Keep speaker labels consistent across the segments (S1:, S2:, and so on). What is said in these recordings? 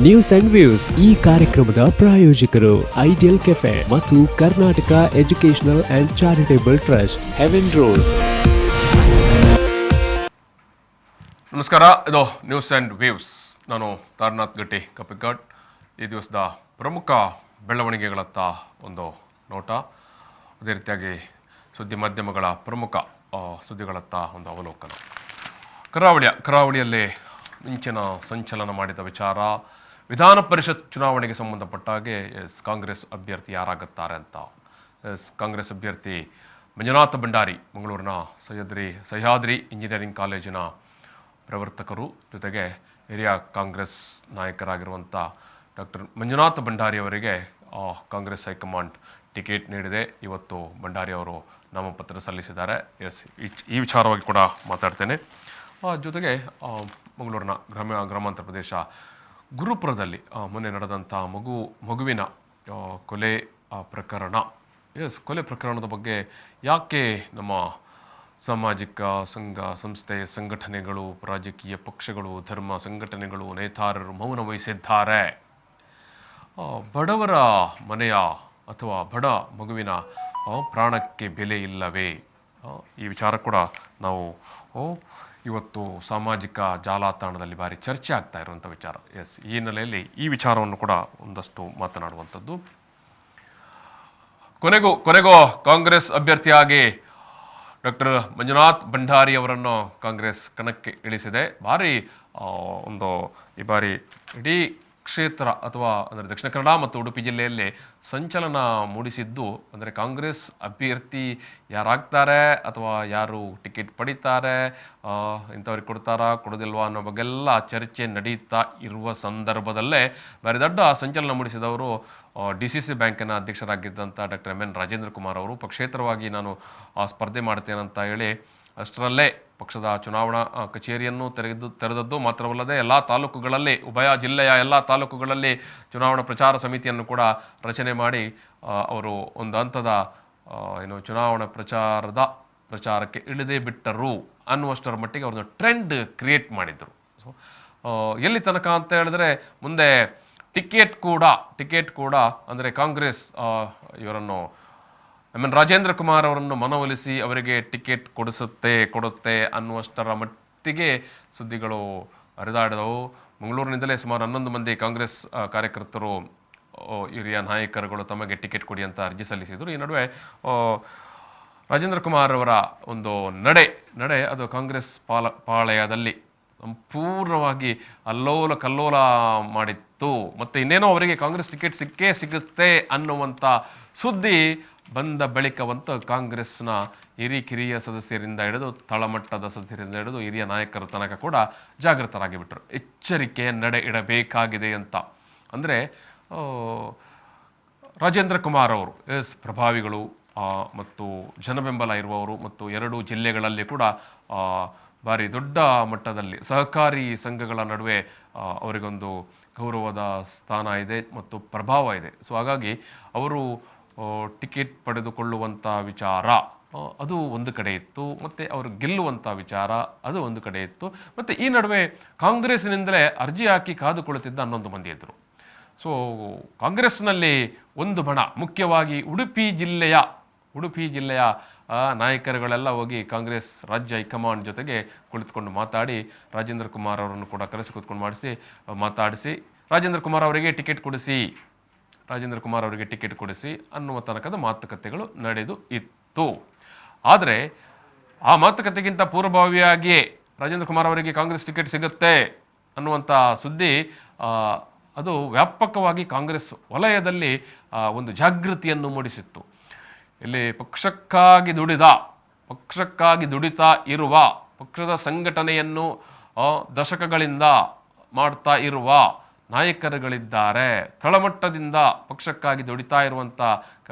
S1: News and Views ಈ ಕಾರ್ಯಕ್ರಮದ ಪ್ರಾಯೋಜಕರು ಐಡಿಯಲ್ ಕೆಫೆ ಮತ್ತು Karnataka Educational and Charitable Trust Heaven rose.
S2: ನಮಸ್ಕಾರ, ಇದು ನ್ಯೂಸ್ ಅಂಡ್ ವ್ಯೂಸ್. ನಾನು ತಾರನಾಥ್ ಗಟ್ಟಿ ಕಪಿಕಾಡ್. ಈ ದಿವಸದ ಪ್ರಮುಖ ಬೆಳವಣಿಗೆಗಳತ್ತ ಒಂದು ನೋಟ, ಅದೇ ರೀತಿಯಾಗಿ ಸುದ್ದಿ ಮಾಧ್ಯಮಗಳ ಪ್ರಮುಖ ಸುದ್ದಿಗಳತ್ತ ಒಂದು ಅವಲೋಕನ. ಕರಾವಳಿಯಲ್ಲಿ ಮಿಂಚಿನ ಸಂಚಲನ ಮಾಡಿದ ವಿಚಾರ, ವಿಧಾನ ಪರಿಷತ್ ಚುನಾವಣೆಗೆ ಸಂಬಂಧಪಟ್ಟ ಹಾಗೆ ಕಾಂಗ್ರೆಸ್ ಅಭ್ಯರ್ಥಿ ಯಾರಾಗುತ್ತಾರೆ ಅಂತ. ಕಾಂಗ್ರೆಸ್ ಅಭ್ಯರ್ಥಿ ಮಂಜುನಾಥ ಭಂಡಾರಿ, ಮಂಗಳೂರಿನ ಸಹ್ಯಾದ್ರಿ ಇಂಜಿನಿಯರಿಂಗ್ ಕಾಲೇಜಿನ ಪ್ರವರ್ತಕರು, ಜೊತೆಗೆ ಹಿರಿಯ ಕಾಂಗ್ರೆಸ್ ನಾಯಕರಾಗಿರುವಂಥ ಡಾಕ್ಟರ್ ಮಂಜುನಾಥ ಭಂಡಾರಿ ಅವರಿಗೆ ಕಾಂಗ್ರೆಸ್ ಹೈಕಮಾಂಡ್ ಟಿಕೆಟ್ ನೀಡಿದೆ. ಇವತ್ತು ಭಂಡಾರಿ ಅವರು ನಾಮಪತ್ರ ಸಲ್ಲಿಸಿದ್ದಾರೆ. ಈ ವಿಚಾರವಾಗಿ ಕೂಡ ಮಾತಾಡ್ತೇನೆ. ಜೊತೆಗೆ ಮಂಗಳೂರಿನ ಗ್ರಾಮಾಂತರ ಪ್ರದೇಶ ಗುರುಪುರದಲ್ಲಿ ಮೊನ್ನೆ ನಡೆದಂಥ ಮಗುವಿನ ಕೊಲೆ ಪ್ರಕರಣ, ಕೊಲೆ ಪ್ರಕರಣದ ಬಗ್ಗೆ ಯಾಕೆ ನಮ್ಮ ಸಾಮಾಜಿಕ ಸಂಘ ಸಂಸ್ಥೆ ಸಂಘಟನೆಗಳು, ರಾಜಕೀಯ ಪಕ್ಷಗಳು, ಧರ್ಮ ಸಂಘಟನೆಗಳು, ನೇತಾರರು ಮೌನ ವಹಿಸಿದ್ದಾರೆ? ಬಡವರ ಮನೆಯ ಅಥವಾ ಬಡ ಮಗುವಿನ ಪ್ರಾಣಕ್ಕೆ ಬೆಲೆ ಇಲ್ಲವೇ? ಈ ವಿಚಾರ ಕೂಡ ನಾವು ಇವತ್ತು ಸಾಮಾಜಿಕ ಜಾಲತಾಣದಲ್ಲಿ ಭಾರಿ ಚರ್ಚೆ ಆಗ್ತಾ ಇರುವಂಥ ವಿಚಾರ. ಈ ಹಿನ್ನೆಲೆಯಲ್ಲಿ ಈ ವಿಚಾರವನ್ನು ಕೂಡ ಒಂದಷ್ಟು ಮಾತನಾಡುವಂಥದ್ದು. ಕೊನೆಗೂ ಕಾಂಗ್ರೆಸ್ ಅಭ್ಯರ್ಥಿಯಾಗಿ ಡಾಕ್ಟರ್ ಮಂಜುನಾಥ್ ಭಂಡಾರಿ ಅವರನ್ನು ಕಾಂಗ್ರೆಸ್ ಕಣಕ್ಕೆ ಇಳಿಸಿದೆ. ಈ ಬಾರಿ ಇಡೀ ಕ್ಷೇತ್ರ ಅಥವಾ ಅಂದರೆ ದಕ್ಷಿಣ ಕನ್ನಡ ಮತ್ತು ಉಡುಪಿ ಜಿಲ್ಲೆಯಲ್ಲಿ ಸಂಚಲನ ಮೂಡಿಸಿದ್ದು, ಅಂದರೆ ಕಾಂಗ್ರೆಸ್ ಅಭ್ಯರ್ಥಿ ಯಾರಾಗ್ತಾರೆ ಅಥವಾ ಯಾರು ಟಿಕೆಟ್ ಪಡಿತಾರೆ, ಇಂಥವ್ರಿಗೆ ಕೊಡ್ತಾರಾ ಕೊಡೋದಿಲ್ವಾ ಅನ್ನೋ ಬಗ್ಗೆಲ್ಲ ಚರ್ಚೆ ನಡೀತಾ ಇರುವ ಸಂದರ್ಭದಲ್ಲೇ ಭಾರಿ ದೊಡ್ಡ ಸಂಚಲನ ಮೂಡಿಸಿದವರು DCC ಬ್ಯಾಂಕಿನ ಅಧ್ಯಕ್ಷರಾಗಿದ್ದಂಥ ಡಾಕ್ಟರ್ MN ರಾಜೇಂದ್ರ ಕುಮಾರ್ ಅವರು. ಪಕ್ಷೇತರವಾಗಿ ನಾನು ಸ್ಪರ್ಧೆ ಮಾಡ್ತೇನಂತ ಹೇಳಿ ಅಷ್ಟರಲ್ಲೇ ಪಕ್ಷದ ಚುನಾವಣಾ ಕಚೇರಿಯನ್ನು ತೆರೆದದ್ದು ಮಾತ್ರವಲ್ಲದೆ ಎಲ್ಲ ತಾಲೂಕುಗಳಲ್ಲಿ, ಉಭಯ ಜಿಲ್ಲೆಯ ಎಲ್ಲ ತಾಲೂಕುಗಳಲ್ಲಿ ಚುನಾವಣಾ ಪ್ರಚಾರ ಸಮಿತಿಯನ್ನು ಕೂಡ ರಚನೆ ಮಾಡಿ ಅವರು ಒಂದು ಹಂತದ ಚುನಾವಣಾ ಪ್ರಚಾರಕ್ಕೆ ಇಳಿದೇ ಬಿಟ್ಟರು ಅನ್ನುವಷ್ಟರ ಮಟ್ಟಿಗೆ ಅವ್ರನ್ನ ಟ್ರೆಂಡ್ ಕ್ರಿಯೇಟ್ ಮಾಡಿದರು. ಸೊ ಎಲ್ಲಿ ತನಕ ಅಂತ ಹೇಳಿದ್ರೆ, ಮುಂದೆ ಟಿಕೆಟ್ ಕೂಡ ಅಂದರೆ ಕಾಂಗ್ರೆಸ್ ಇವರನ್ನು MN ರಾಜೇಂದ್ರ ಕುಮಾರ್ ಅವರನ್ನು ಮನವೊಲಿಸಿ ಅವರಿಗೆ ಟಿಕೆಟ್ ಕೊಡುತ್ತೆ ಅನ್ನುವಷ್ಟರ ಮಟ್ಟಿಗೆ ಸುದ್ದಿಗಳು ಹರಿದಾಡಿದವು. ಮಂಗಳೂರಿನಿಂದಲೇ ಸುಮಾರು 11 ಮಂದಿ ಕಾಂಗ್ರೆಸ್ ಕಾರ್ಯಕರ್ತರು, ಹಿರಿಯ ನಾಯಕರುಗಳು ತಮಗೆ ಟಿಕೆಟ್ ಕೊಡಿ ಅಂತ ಅರ್ಜಿ ಸಲ್ಲಿಸಿದರು. ಈ ನಡುವೆ ರಾಜೇಂದ್ರ ಕುಮಾರ್ ಅವರ ಒಂದು ನಡೆ ಅದು ಕಾಂಗ್ರೆಸ್ ಪಾಳೆಯದಲ್ಲಿ ಸಂಪೂರ್ಣವಾಗಿ ಅಲ್ಲೋಲ ಕಲ್ಲೋಲ ಮಾಡಿತ್ತು. ಮತ್ತು ಇನ್ನೇನೋ ಅವರಿಗೆ ಕಾಂಗ್ರೆಸ್ ಟಿಕೆಟ್ ಸಿಗುತ್ತೆ ಅನ್ನುವಂಥ ಸುದ್ದಿ ಬಂದ ಬಳಿಕವಂತೂ ಕಾಂಗ್ರೆಸ್ನ ಹಿರಿಯ ಸದಸ್ಯರಿಂದ ಹಿಡಿದು ತಳಮಟ್ಟದ ಸದಸ್ಯರಿಂದ ಹಿಡಿದು ಹಿರಿಯ ನಾಯಕರ ತನಕ ಕೂಡ ಜಾಗೃತರಾಗಿಬಿಟ್ರು. ಎಚ್ಚರಿಕೆಯ ನಡೆ ಇಡಬೇಕಾಗಿದೆ ಅಂತ. ಅಂದರೆ ರಾಜೇಂದ್ರ ಕುಮಾರ್ ಅವರು ಪ್ರಭಾವಿಗಳು ಮತ್ತು ಜನಬೆಂಬಲ ಇರುವವರು, ಮತ್ತು 2 ಜಿಲ್ಲೆಗಳಲ್ಲಿ ಕೂಡ ಭಾರಿ ದೊಡ್ಡ ಮಟ್ಟದಲ್ಲಿ ಸಹಕಾರಿ ಸಂಘಗಳ ನಡುವೆ ಅವರಿಗೊಂದು ಗೌರವದ ಸ್ಥಾನ ಇದೆ ಮತ್ತು ಪ್ರಭಾವ ಇದೆ. ಸೊ ಹಾಗಾಗಿ ಅವರು ಟಿಕೆಟ್ ಪಡೆದುಕೊಳ್ಳುವಂಥ ವಿಚಾರ ಅದು ಒಂದು ಕಡೆ ಇತ್ತು, ಮತ್ತು ಅವರು ಗೆಲ್ಲುವಂಥ ವಿಚಾರ ಅದು ಒಂದು ಕಡೆ ಇತ್ತು. ಮತ್ತು ಈ ನಡುವೆ ಕಾಂಗ್ರೆಸ್ನಿಂದಲೇ ಅರ್ಜಿ ಹಾಕಿ ಕಾದುಕೊಳ್ಳುತ್ತಿದ್ದ 11 ಮಂದಿ ಇದ್ದರು. ಸೊ ಕಾಂಗ್ರೆಸ್ನಲ್ಲಿ ಒಂದು ಬಣ, ಮುಖ್ಯವಾಗಿ ಉಡುಪಿ ಜಿಲ್ಲೆಯ ನಾಯಕರುಗಳೆಲ್ಲ ಹೋಗಿ ಕಾಂಗ್ರೆಸ್ ರಾಜ್ಯ ಹೈಕಮಾಂಡ್ ಜೊತೆಗೆ ಕುಳಿತುಕೊಂಡು ಮಾತಾಡಿ ರಾಜೇಂದ್ರ ಕುಮಾರ್ ಅವರನ್ನು ಕೂಡ ಕರೆಸಿ ಕೂತ್ಕೊಂಡು ಮಾತಾಡಿಸಿ ರಾಜೇಂದ್ರ ಕುಮಾರ್ ಅವರಿಗೆ ಟಿಕೆಟ್ ಕೊಡಿಸಿ ಅನ್ನುವ ತನಕದ ಮಾತುಕತೆಗಳು ನಡೆದು ಇತ್ತು. ಆದರೆ ಆ ಮಾತುಕತೆಗಿಂತ ಪೂರ್ವಭಾವಿಯಾಗಿಯೇ ರಾಜೇಂದ್ರ ಕುಮಾರ್ ಅವರಿಗೆ ಕಾಂಗ್ರೆಸ್ ಟಿಕೆಟ್ ಸಿಗುತ್ತೆ ಅನ್ನುವಂಥ ಸುದ್ದಿ ಅದು ವ್ಯಾಪಕವಾಗಿ ಕಾಂಗ್ರೆಸ್ ವಲಯದಲ್ಲಿ ಒಂದು ಜಾಗೃತಿಯನ್ನು ಮೂಡಿಸಿತ್ತು. ಇಲ್ಲಿ ಪಕ್ಷಕ್ಕಾಗಿ ದುಡಿತಾ ಇರುವ, ಪಕ್ಷದ ಸಂಘಟನೆಯನ್ನು ದಶಕಗಳಿಂದ ಮಾಡ್ತಾ ಇರುವ ನಾಯಕರುಗಳಿದ್ದಾರೆ. ತಳಮಟ್ಟದಿಂದ ಪಕ್ಷಕ್ಕಾಗಿ ದುಡಿತಾ ಇರುವಂಥ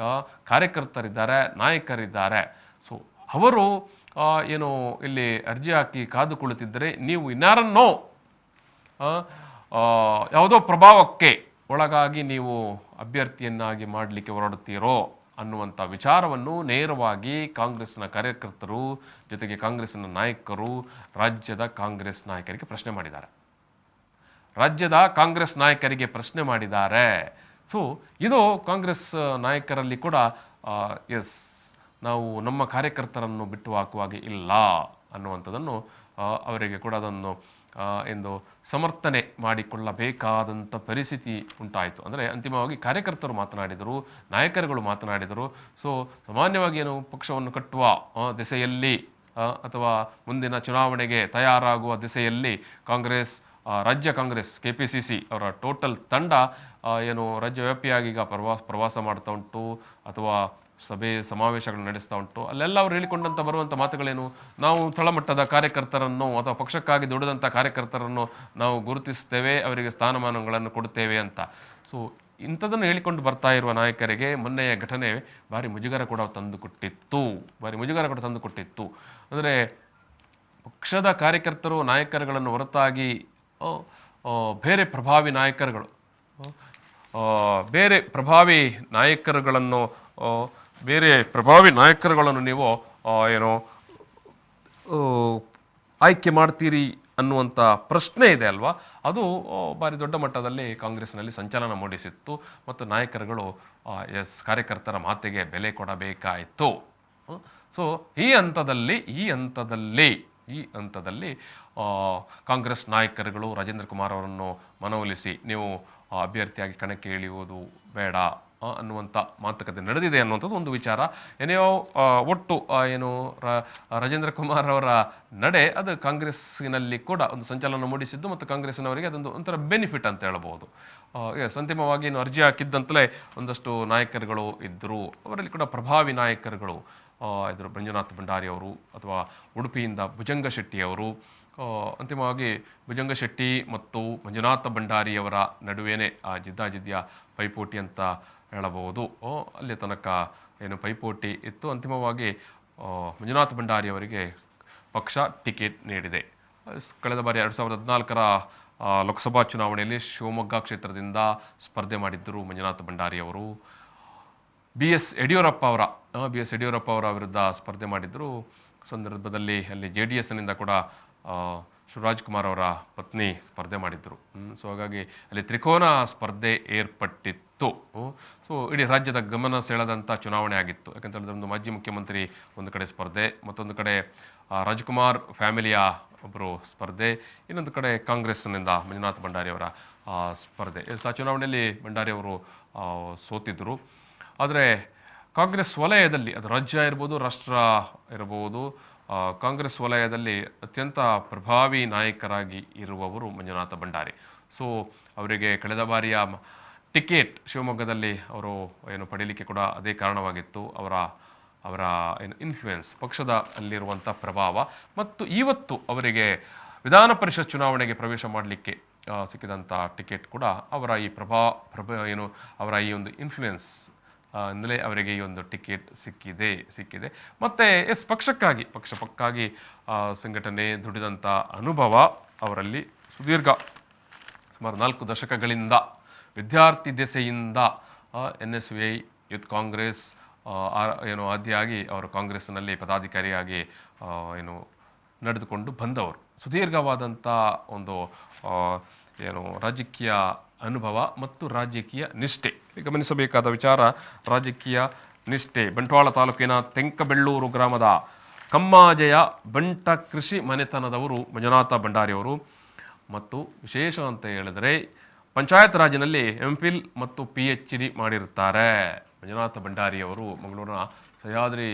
S2: ಕಾರ್ಯಕರ್ತರಿದ್ದಾರೆ, ನಾಯಕರಿದ್ದಾರೆ. ಸೊ ಅವರು ಇಲ್ಲಿ ಅರ್ಜಿ ಹಾಕಿ ಕಾದುಕೊಳ್ಳುತ್ತಿದ್ದರೆ, ನೀವು ಇನ್ಯಾರನ್ನೋ ಯಾವುದೋ ಪ್ರಭಾವಕ್ಕೆ ಒಳಗಾಗಿ ನೀವು ಅಭ್ಯರ್ಥಿಯನ್ನಾಗಿ ಮಾಡಲಿಕ್ಕೆ ಹೊರಡುತ್ತೀರೋ ಅನ್ನುವಂಥ ವಿಚಾರವನ್ನು ನೇರವಾಗಿ ಕಾಂಗ್ರೆಸ್ನ ಕಾರ್ಯಕರ್ತರು ಜೊತೆಗೆ ಕಾಂಗ್ರೆಸ್ನ ನಾಯಕರು ರಾಜ್ಯದ ಕಾಂಗ್ರೆಸ್ ನಾಯಕರಿಗೆ ಪ್ರಶ್ನೆ ಮಾಡಿದ್ದಾರೆ. ರಾಜ್ಯದ ಕಾಂಗ್ರೆಸ್ ನಾಯಕರಿಗೆ ಪ್ರಶ್ನೆ ಮಾಡಿದ್ದಾರೆ. ಸೊ ಇದು ಕಾಂಗ್ರೆಸ್ ನಾಯಕರಲ್ಲಿ ಕೂಡ ಎಸ್, ನಾವು ನಮ್ಮ ಕಾರ್ಯಕರ್ತರನ್ನು ಬಿಟ್ಟು ಹಾಕುವಾಗೆ ಇಲ್ಲ ಅನ್ನುವಂಥದ್ದನ್ನು ಅವರಿಗೆ ಕೂಡ ಅದನ್ನು ಎಂದು ಸಮರ್ಥನೆ ಮಾಡಿಕೊಳ್ಳಬೇಕಾದಂಥ ಪರಿಸ್ಥಿತಿ ಉಂಟಾಯಿತು. ಅಂದರೆ ಅಂತಿಮವಾಗಿ ಕಾರ್ಯಕರ್ತರು ಮಾತನಾಡಿದರು, ನಾಯಕರುಗಳು ಮಾತನಾಡಿದರು. ಸೊ ಸಾಮಾನ್ಯವಾಗಿ ಏನು ಪಕ್ಷವನ್ನು ಕಟ್ಟುವ ದಿಸೆಯಲ್ಲಿ ಅಥವಾ ಮುಂದಿನ ಚುನಾವಣೆಗೆ ತಯಾರಾಗುವ ದಿಸೆಯಲ್ಲಿ ಕಾಂಗ್ರೆಸ್ ರಾಜ್ಯ ಕಾಂಗ್ರೆಸ್ KPCC ಅವರ ಟೋಟಲ್ ತಂಡ ಏನು ರಾಜ್ಯವ್ಯಾಪಿಯಾಗಿ ಈಗ ಪ್ರವಾಸ ಮಾಡ್ತಾ ಉಂಟು ಅಥವಾ ಸಭೆ ಸಮಾವೇಶಗಳು ನಡೆಸ್ತಾ ಉಂಟು. ಅಲ್ಲೆಲ್ಲ ಅವರು ಹೇಳಿಕೊಂಡಂಥ ಬರುವಂಥ ಮಾತುಗಳೇನು, ನಾವು ತಳಮಟ್ಟದ ಕಾರ್ಯಕರ್ತರನ್ನು ಅಥವಾ ಪಕ್ಷಕ್ಕಾಗಿ ದುಡಿದಂಥ ಕಾರ್ಯಕರ್ತರನ್ನು ನಾವು ಗುರುತಿಸ್ತೇವೆ, ಅವರಿಗೆ ಸ್ಥಾನಮಾನಗಳನ್ನು ಕೊಡ್ತೇವೆ ಅಂತ. ಸೊ ಇಂಥದನ್ನು ಹೇಳಿಕೊಂಡು ಬರ್ತಾ ಇರುವ ನಾಯಕರಿಗೆ ಮೊನ್ನೆಯ ಘಟನೆ ಭಾರಿ ಮುಜುಗರ ಕೂಡ ತಂದುಕೊಟ್ಟಿತ್ತು. ಅಂದರೆ ಪಕ್ಷದ ಕಾರ್ಯಕರ್ತರು ನಾಯಕರುಗಳನ್ನು ಹೊರತಾಗಿ ಬೇರೆ ಪ್ರಭಾವಿ ನಾಯಕರುಗಳನ್ನು ನೀವು ಏನು ಆಯ್ಕೆ ಮಾಡ್ತೀರಿ ಅನ್ನುವಂಥ ಪ್ರಶ್ನೆ ಇದೆ ಅಲ್ವಾ, ಅದು ಭಾರಿ ದೊಡ್ಡ ಮಟ್ಟದಲ್ಲಿ ಕಾಂಗ್ರೆಸ್ನಲ್ಲಿ ಸಂಚಲನ ಮೂಡಿಸಿತ್ತು. ಮತ್ತು ನಾಯಕರುಗಳು ಕಾರ್ಯಕರ್ತರ ಮಾತಿಗೆ ಬೆಲೆ ಕೊಡಬೇಕಾಯಿತು. ಸೊ ಈ ಹಂತದಲ್ಲಿ ಕಾಂಗ್ರೆಸ್ ನಾಯಕರುಗಳು ರಾಜೇಂದ್ರ ಕುಮಾರ್ ಅವರನ್ನು ಮನವೊಲಿಸಿ ನೀವು ಅಭ್ಯರ್ಥಿಯಾಗಿ ಕಣಕ್ಕೆ ಇಳಿಯುವುದು ಬೇಡ ಅನ್ನುವಂಥ ಮಾತುಕತೆ ನಡೆದಿದೆ ಅನ್ನುವಂಥದ್ದು ಒಂದು ವಿಚಾರ. ಏನೆಯೋ ಒಟ್ಟು ರಾಜೇಂದ್ರ ಕುಮಾರ್ ಅವರ ನಡೆ ಅದು ಕಾಂಗ್ರೆಸ್ಸಿನಲ್ಲಿ ಕೂಡ ಒಂದು ಸಂಚಲನ ಮೂಡಿಸಿದ್ದು ಮತ್ತು ಕಾಂಗ್ರೆಸ್ಸಿನವರಿಗೆ ಅದೊಂದು ಒಂಥರ ಬೆನಿಫಿಟ್ ಅಂತ ಹೇಳ್ಬೋದು. ಅಂತಿಮವಾಗಿ ಅರ್ಜಿ ಹಾಕಿದ್ದಂತಲೇ ಒಂದಷ್ಟು ನಾಯಕರುಗಳು ಇದ್ದರು. ಅವರಲ್ಲಿ ಕೂಡ ಪ್ರಭಾವಿ ನಾಯಕರುಗಳು ಇದ್ದರು. ಮಂಜುನಾಥ್ ಭಂಡಾರಿ ಅವರು ಅಥವಾ ಉಡುಪಿಯಿಂದ ಭುಜಂಗ ಶೆಟ್ಟಿಯವರು. ಅಂತಿಮವಾಗಿ ಭುಜಂಗ ಶೆಟ್ಟಿ ಮತ್ತು ಮಂಜುನಾಥ ಭಂಡಾರಿಯವರ ನಡುವೆನೇ ಜಿದ್ದಾಜಿದ್ದಿಯ ಪೈಪೋಟಿ ಅಂತ ಹೇಳಬಹುದು. ಅಲ್ಲಿ ತನಕ ಪೈಪೋಟಿ ಇತ್ತು. ಅಂತಿಮವಾಗಿ ಮಂಜುನಾಥ ಭಂಡಾರಿಯವರಿಗೆ ಪಕ್ಷ ಟಿಕೆಟ್ ನೀಡಿದೆ. ಕಳೆದ ಬಾರಿ 2014ರ ಲೋಕಸಭಾ ಚುನಾವಣೆಯಲ್ಲಿ ಶಿವಮೊಗ್ಗ ಕ್ಷೇತ್ರದಿಂದ ಸ್ಪರ್ಧೆ ಮಾಡಿದ್ದರು ಮಂಜುನಾಥ ಭಂಡಾರಿಯವರು. BS ಯಡಿಯೂರಪ್ಪ ಅವರ ವಿರುದ್ಧ ಸ್ಪರ್ಧೆ ಮಾಡಿದ್ದರು. ಸಂದರ್ಭದಲ್ಲಿ ಅಲ್ಲಿ JDSನಿಂದ ಕೂಡ ಶಿವರಾಜ್ ಕುಮಾರ್ ಅವರ ಪತ್ನಿ ಸ್ಪರ್ಧೆ ಮಾಡಿದ್ದರು. ಸೊ ಹಾಗಾಗಿ ಅಲ್ಲಿ ತ್ರಿಕೋನ ಸ್ಪರ್ಧೆ ಏರ್ಪಟ್ಟಿತ್ತು. ಸೊ ಇಡೀ ರಾಜ್ಯದ ಗಮನ ಸೆಳೆದಂಥ ಚುನಾವಣೆ ಆಗಿತ್ತು. ಯಾಕಂತ ಹೇಳಿದ್ರೆ ಒಂದು ಮಾಜಿ ಮುಖ್ಯಮಂತ್ರಿ ಒಂದು ಕಡೆ ಸ್ಪರ್ಧೆ, ಮತ್ತೊಂದು ಕಡೆ ರಾಜ್ಕುಮಾರ್ ಫ್ಯಾಮಿಲಿಯ ಒಬ್ಬರು ಸ್ಪರ್ಧೆ, ಇನ್ನೊಂದು ಕಡೆ ಕಾಂಗ್ರೆಸ್ನಿಂದ ಮಂಜುನಾಥ್ ಭಂಡಾರಿಯವರ ಸ್ಪರ್ಧೆ. ಚುನಾವಣೆಯಲ್ಲಿ ಭಂಡಾರಿಯವರು ಸೋತಿದ್ದರು. ಆದರೆ ಕಾಂಗ್ರೆಸ್ ವಲಯದಲ್ಲಿ, ಅದು ರಾಜ್ಯ ಇರ್ಬೋದು ರಾಷ್ಟ್ರ ಇರಬಹುದು, ಕಾಂಗ್ರೆಸ್ ವಲಯದಲ್ಲಿ ಅತ್ಯಂತ ಪ್ರಭಾವಿ ನಾಯಕರಾಗಿ ಇರುವವರು ಮಂಜುನಾಥ ಭಂಡಾರಿ. ಸೊ ಅವರಿಗೆ ಕಳೆದ ಬಾರಿಯ ಟಿಕೆಟ್ ಶಿವಮೊಗ್ಗದಲ್ಲಿ ಅವರು ಪಡೀಲಿಕ್ಕೆ ಕೂಡ ಅದೇ ಕಾರಣವಾಗಿತ್ತು. ಅವರ ಇನ್ಫ್ಲೂಯೆನ್ಸ್, ಪಕ್ಷದ ಅಲ್ಲಿರುವಂಥ ಪ್ರಭಾವ, ಮತ್ತು ಇವತ್ತು ಅವರಿಗೆ ವಿಧಾನ ಪರಿಷತ್ ಚುನಾವಣೆಗೆ ಪ್ರವೇಶ ಮಾಡಲಿಕ್ಕೆ ಸಿಕ್ಕಿದಂಥ ಟಿಕೆಟ್ ಕೂಡ ಅವರ ಈ ಅವರ ಈ ಒಂದು ಇನ್ಫ್ಲೂಯೆನ್ಸ್ ಇಂದಲೇ ಅವರಿಗೆ ಈ ಒಂದು ಟಿಕೆಟ್ ಸಿಕ್ಕಿದೆ. ಮತ್ತು ಪಕ್ಷಕ್ಕಾಗಿ ಸಂಘಟನೆ ದುಡಿದಂಥ ಅನುಭವ ಅವರಲ್ಲಿ ಸುಮಾರು 4 ದಶಕಗಳಿಂದ ವಿದ್ಯಾರ್ಥಿ ದೆಸೆಯಿಂದ NSY ಯೂತ್ ಕಾಂಗ್ರೆಸ್ ಆದಿಯಾಗಿ ಅವರು ಕಾಂಗ್ರೆಸ್ನಲ್ಲಿ ಪದಾಧಿಕಾರಿಯಾಗಿ ನಡೆದುಕೊಂಡು ಬಂದವರು. ಸುದೀರ್ಘವಾದಂಥ ಒಂದು ರಾಜಕೀಯ ಅನುಭವ ಮತ್ತು ರಾಜಕೀಯ ನಿಷ್ಠೆ. ಗಮನಿಸಬೇಕಾದ ವಿಚಾರ ರಾಜಕೀಯ ನಿಷ್ಠೆ. ಬಂಟ್ವಾಳ ತಾಲೂಕಿನ ತೆಂಕಬೆಳ್ಳೂರು ಗ್ರಾಮದ ಕಮ್ಮಾಜೆಯ ಬಂಟ ಕೃಷಿ ಮನೆತನದವರು ಮಂಜುನಾಥ ಭಂಡಾರಿಯವರು. ಮತ್ತು ವಿಶೇಷ ಅಂತ ಹೇಳಿದರೆ ಪಂಚಾಯತ್ ರಾಜಿನಲ್ಲಿ MPhil ಮತ್ತು PhD ಮಾಡಿರುತ್ತಾರೆ ಮಂಜುನಾಥ ಭಂಡಾರಿಯವರು. ಮಂಗಳೂರಿನ ಸಹ್ಯಾದ್ರಿ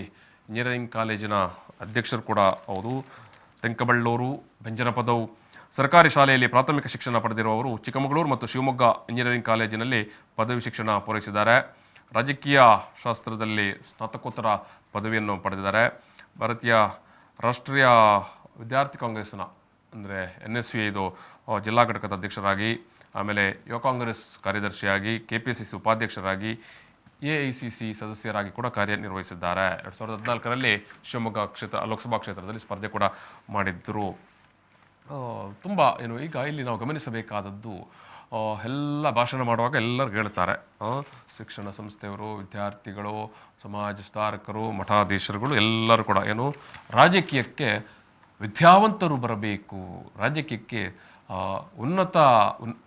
S2: ಇಂಜಿನಿಯರಿಂಗ್ ಕಾಲೇಜಿನ ಅಧ್ಯಕ್ಷರು ಕೂಡ ಹೌದು. ತೆಂಕಬೆಳ್ಳೂರು ಬೆಂಜನಪದವು ಸರ್ಕಾರಿ ಶಾಲೆಯಲ್ಲಿ ಪ್ರಾಥಮಿಕ ಶಿಕ್ಷಣ ಪಡೆದಿರುವವರು. ಚಿಕ್ಕಮಗಳೂರು ಮತ್ತು ಶಿವಮೊಗ್ಗ ಇಂಜಿನಿಯರಿಂಗ್ ಕಾಲೇಜಿನಲ್ಲಿ ಪದವಿ ಶಿಕ್ಷಣ ಪೂರೈಸಿದ್ದಾರೆ. ರಾಜಕೀಯ ಶಾಸ್ತ್ರದಲ್ಲಿ ಸ್ನಾತಕೋತ್ತರ ಪದವಿಯನ್ನು ಪಡೆದಿದ್ದಾರೆ. ಭಾರತೀಯ ರಾಷ್ಟ್ರೀಯ ವಿದ್ಯಾರ್ಥಿ ಕಾಂಗ್ರೆಸ್ನ ಅಂದರೆ NSY ಇದು ಜಿಲ್ಲಾ ಘಟಕದ ಅಧ್ಯಕ್ಷರಾಗಿ, ಆಮೇಲೆ ಯುವ ಕಾಂಗ್ರೆಸ್ ಕಾರ್ಯದರ್ಶಿಯಾಗಿ, KPCC ಉಪಾಧ್ಯಕ್ಷರಾಗಿ, AICC ಸದಸ್ಯರಾಗಿ ಕೂಡ ಕಾರ್ಯನಿರ್ವಹಿಸಿದ್ದಾರೆ. 2014ರಲ್ಲಿ ಶಿವಮೊಗ್ಗ ಲೋಕಸಭಾ ಕ್ಷೇತ್ರದಲ್ಲಿ ಸ್ಪರ್ಧೆ ಕೂಡ ಮಾಡಿದ್ದರು. ತುಂಬ ಈಗ ಇಲ್ಲಿ ನಾವು ಗಮನಿಸಬೇಕಾದದ್ದು, ಎಲ್ಲ ಭಾಷಣ ಮಾಡುವಾಗ ಎಲ್ಲರಿಗೂ ಹೇಳ್ತಾರೆ, ಶಿಕ್ಷಣ ಸಂಸ್ಥೆಯವರು, ವಿದ್ಯಾರ್ಥಿಗಳು, ಸಮಾಜ ಸುಧಾರಕರು, ಮಠಾಧೀಶರುಗಳು ಎಲ್ಲರೂ ಕೂಡ ರಾಜಕೀಯಕ್ಕೆ ವಿದ್ಯಾವಂತರು ಬರಬೇಕು, ರಾಜಕೀಯಕ್ಕೆ ಉನ್ನತ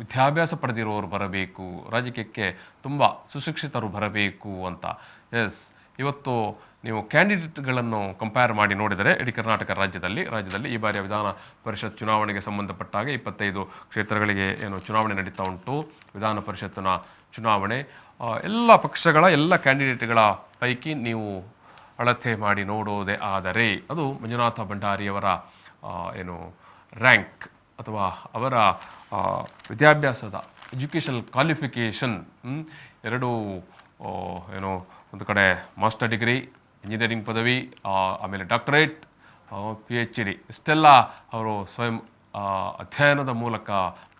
S2: ವಿದ್ಯಾಭ್ಯಾಸ ಪಡೆದಿರುವವರು ಬರಬೇಕು, ರಾಜಕೀಯಕ್ಕೆ ತುಂಬ ಸುಶಿಕ್ಷಿತರು ಬರಬೇಕು ಅಂತ. ಎಸ್, ಇವತ್ತು ನೀವು ಕ್ಯಾಂಡಿಡೇಟ್ಗಳನ್ನು ಕಂಪೇರ್ ಮಾಡಿ ನೋಡಿದರೆ ಇಡೀ ಕರ್ನಾಟಕ ರಾಜ್ಯದಲ್ಲಿ ಈ ಬಾರಿಯ ವಿಧಾನ ಪರಿಷತ್ ಚುನಾವಣೆಗೆ ಸಂಬಂಧಪಟ್ಟಾಗ 25 ಕ್ಷೇತ್ರಗಳಿಗೆ ಏನು ಚುನಾವಣೆ ನಡೀತಾ ಉಂಟು. ವಿಧಾನ ಪರಿಷತ್ತಿನ ಚುನಾವಣೆ ಎಲ್ಲ ಪಕ್ಷಗಳ ಎಲ್ಲ ಕ್ಯಾಂಡಿಡೇಟ್ಗಳ ಪೈಕಿ ನೀವು ಅಳತೆ ಮಾಡಿ ನೋಡೋದೇ ಆದರೆ ಅದು ಮಂಜುನಾಥ ಭಂಡಾರಿಯವರ ಏನು ರ್ಯಾಂಕ್ ಅಥವಾ ಅವರ ವಿದ್ಯಾಭ್ಯಾಸದ ಎಜುಕೇಷನಲ್ ಕ್ವಾಲಿಫಿಕೇಷನ್ ಎರಡೂ ಏನು ಒಂದು ಕಡೆ ಮಾಸ್ಟರ್ ಡಿಗ್ರಿ, ಇಂಜಿನಿಯರಿಂಗ್ ಪದವಿ, ಆಮೇಲೆ ಡಾಕ್ಟರೇಟ್, PhD ಇಷ್ಟೆಲ್ಲ ಅವರು ಸ್ವಯಂ ಅಧ್ಯಯನದ ಮೂಲಕ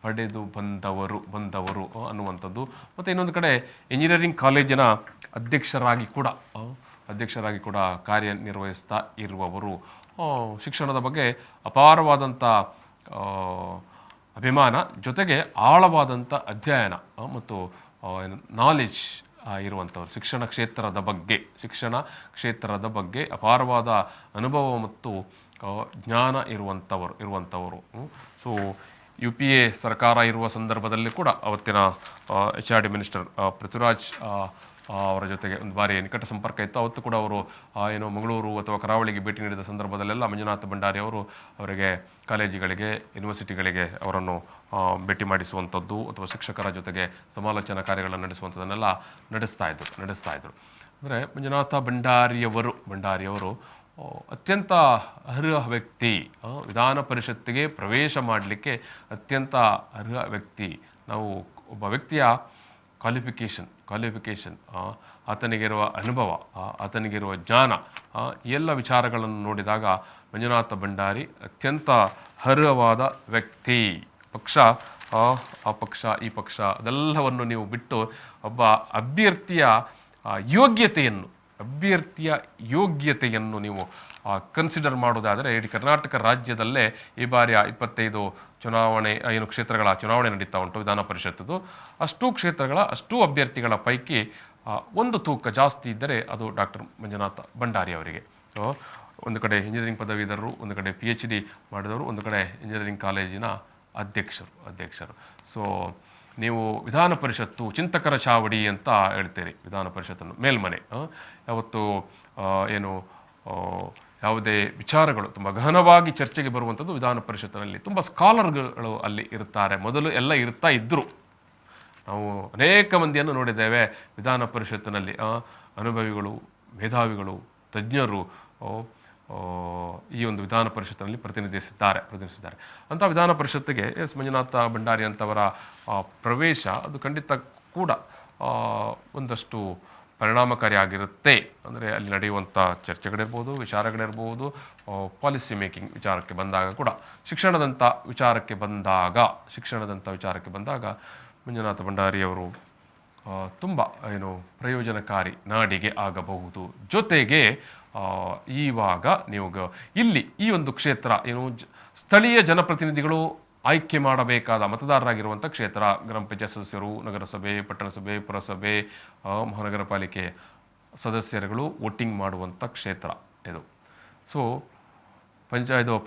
S2: ಪಡೆದು ಬಂದವರು ಅನ್ನುವಂಥದ್ದು. ಮತ್ತು ಇನ್ನೊಂದು ಕಡೆ ಇಂಜಿನಿಯರಿಂಗ್ ಕಾಲೇಜಿನ ಅಧ್ಯಕ್ಷರಾಗಿ ಕೂಡ ಕಾರ್ಯನಿರ್ವಹಿಸ್ತಾ ಇರುವವರು. ಶಿಕ್ಷಣದ ಬಗ್ಗೆ ಅಪಾರವಾದಂಥ ಅಭಿಮಾನ ಜೊತೆಗೆ ಆಳವಾದಂಥ ಅಧ್ಯಯನ ಮತ್ತು ನಾಲೆಜ್ ಇರುವಂಥವ್ರು. ಶಿಕ್ಷಣ ಕ್ಷೇತ್ರದ ಬಗ್ಗೆ ಅಪಾರವಾದ ಅನುಭವ ಮತ್ತು ಜ್ಞಾನ ಇರುವಂಥವರು. ಸೊ UPA ಸರ್ಕಾರ ಇರುವ ಸಂದರ್ಭದಲ್ಲಿ ಕೂಡ ಅವತ್ತಿನ HRD ಮಿನಿಸ್ಟರ್ ಪೃಥ್ವಿರಾಜ್ ಅವರ ಜೊತೆಗೆ ಒಂದು ಬಾರಿ ನಿಕಟ ಸಂಪರ್ಕ ಇತ್ತು. ಅವತ್ತು ಕೂಡ ಅವರು ಏನು ಮಂಗಳೂರು ಅಥವಾ ಕರಾವಳಿಗೆ ಭೇಟಿ ನೀಡಿದ ಸಂದರ್ಭದಲ್ಲೆಲ್ಲ ಮಂಜುನಾಥ ಭಂಡಾರಿ ಅವರಿಗೆ ಕಾಲೇಜುಗಳಿಗೆ, ಯೂನಿವರ್ಸಿಟಿಗಳಿಗೆ ಅವರನ್ನು ಭೇಟಿ ಮಾಡಿಸುವಂಥದ್ದು ಅಥವಾ ಶಿಕ್ಷಕರ ಜೊತೆಗೆ ಸಮಾಲೋಚನಾ ಕಾರ್ಯಗಳನ್ನು ನಡೆಸುವಂಥದ್ದನ್ನೆಲ್ಲ ನಡೆಸ್ತಾ ಇದ್ರು. ಅಂದರೆ ಮಂಜುನಾಥ ಭಂಡಾರಿಯವರು ಅತ್ಯಂತ ಅರ್ಹ ವ್ಯಕ್ತಿ. ವಿಧಾನ ಪರಿಷತ್ತಿಗೆ ಪ್ರವೇಶ ಮಾಡಲಿಕ್ಕೆ ಅತ್ಯಂತ ಅರ್ಹ ವ್ಯಕ್ತಿ. ನಾವು ಒಬ್ಬ ವ್ಯಕ್ತಿಯ ಕ್ವಾಲಿಫಿಕೇಷನ್ ಆತನಿಗಿರುವ ಅನುಭವ, ಆತನಿಗಿರುವ ಜ್ಞಾನ, ಈ ಎಲ್ಲ ವಿಚಾರಗಳನ್ನು ನೋಡಿದಾಗ ಮಂಜುನಾಥ ಭಂಡಾರಿ ಅತ್ಯಂತ ಅರ್ಹವಾದ ವ್ಯಕ್ತಿ. ಆ ಪಕ್ಷ ಈ ಪಕ್ಷ ಅದೆಲ್ಲವನ್ನು ನೀವು ಬಿಟ್ಟು ಒಬ್ಬ ಅಭ್ಯರ್ಥಿಯ ಯೋಗ್ಯತೆಯನ್ನು ನೀವು ಕನ್ಸಿಡರ್ ಮಾಡೋದಾದರೆ ಇಡೀ ಕರ್ನಾಟಕ ರಾಜ್ಯದಲ್ಲೇ ಈ ಬಾರಿಯ 25 ಕ್ಷೇತ್ರಗಳ ಚುನಾವಣೆ ನಡೀತಾ ಉಂಟು ವಿಧಾನ ಪರಿಷತ್ತದು. ಅಷ್ಟೂ ಅಭ್ಯರ್ಥಿಗಳ ಪೈಕಿ ಒಂದು ತೂಕ ಜಾಸ್ತಿ ಇದ್ದರೆ ಅದು ಡಾಕ್ಟರ್ ಮಂಜುನಾಥ ಭಂಡಾರಿ ಅವರಿಗೆ. ಒಂದು ಕಡೆ ಇಂಜಿನಿಯರಿಂಗ್ ಪದವೀಧರರು, ಒಂದು ಕಡೆ PhD ಮಾಡಿದವರು, ಒಂದು ಕಡೆ ಇಂಜಿನಿಯರಿಂಗ್ ಕಾಲೇಜಿನ ಅಧ್ಯಕ್ಷರು. ಸೊ ನೀವು ವಿಧಾನ ಪರಿಷತ್ತು ಚಿಂತಕರ ಚಾವಡಿ ಅಂತ ಹೇಳ್ತೀರಿ. ವಿಧಾನ ಪರಿಷತ್ತನ್ನು ಮೇಲ್ಮನೆ. ಯಾವತ್ತು ಏನು ಯಾವುದೇ ವಿಚಾರಗಳು ತುಂಬ ಗಹನವಾಗಿ ಚರ್ಚೆಗೆ ಬರುವಂಥದ್ದು ವಿಧಾನ ಪರಿಷತ್ತಿನಲ್ಲಿ. ತುಂಬ ಸ್ಕಾಲರ್ಗಳು ಅಲ್ಲಿ ಇರ್ತಾರೆ. ಮೊದಲು ಎಲ್ಲ ಇರ್ತಾ ಇದ್ದರು. ನಾವು ಅನೇಕ ಮಂದಿಯನ್ನು ನೋಡಿದ್ದೇವೆ ವಿಧಾನ ಪರಿಷತ್ತಿನಲ್ಲಿ. ಅನುಭವಿಗಳು, ಮೇಧಾವಿಗಳು, ತಜ್ಞರು ಈ ಒಂದು ವಿಧಾನ ಪರಿಷತ್ತಿನಲ್ಲಿ ಪ್ರತಿನಿಧಿಸಿದ್ದಾರೆ. ಅಂಥ ವಿಧಾನ ಪರಿಷತ್ತಿಗೆ ಮಂಜುನಾಥ ಭಂಡಾರಿ ಅಂತವರ ಪ್ರವೇಶ ಅದು ಖಂಡಿತ ಕೂಡ ಒಂದಷ್ಟು ಪರಿಣಾಮಕಾರಿಯಾಗಿರುತ್ತೆ. ಅಂದರೆ ಅಲ್ಲಿ ನಡೆಯುವಂಥ ಚರ್ಚೆಗಳಿರ್ಬೋದು, ವಿಚಾರಗಳಿರ್ಬೋದು, ಪಾಲಿಸಿ ಮೇಕಿಂಗ್ ವಿಚಾರಕ್ಕೆ ಬಂದಾಗ ಕೂಡ ಶಿಕ್ಷಣದಂಥ ವಿಚಾರಕ್ಕೆ ಬಂದಾಗ ಮಂಜುನಾಥ ಭಂಡಾರಿಯವರು ತುಂಬ ಪ್ರಯೋಜನಕಾರಿ ನಾಡಿಗೆ ಆಗಬಹುದು. ಜೊತೆಗೆ ಇವಾಗ ನೀವು ಇಲ್ಲಿ ಈ ಒಂದು ಕ್ಷೇತ್ರ ಸ್ಥಳೀಯ ಜನಪ್ರತಿನಿಧಿಗಳು ಆಯ್ಕೆ ಮಾಡಬೇಕಾದ ಮತದಾರರಾಗಿರುವಂಥ ಕ್ಷೇತ್ರ. ಗ್ರಾಮ ಪಂಚಾಯತ್ ಸದಸ್ಯರು, ನಗರಸಭೆ, ಪಟ್ಟಣಸಭೆ, ಪುರಸಭೆ, ಮಹಾನಗರ ಪಾಲಿಕೆ ಸದಸ್ಯರುಗಳು ವೋಟಿಂಗ್ ಮಾಡುವಂಥ ಕ್ಷೇತ್ರ ಇದು. ಸೊ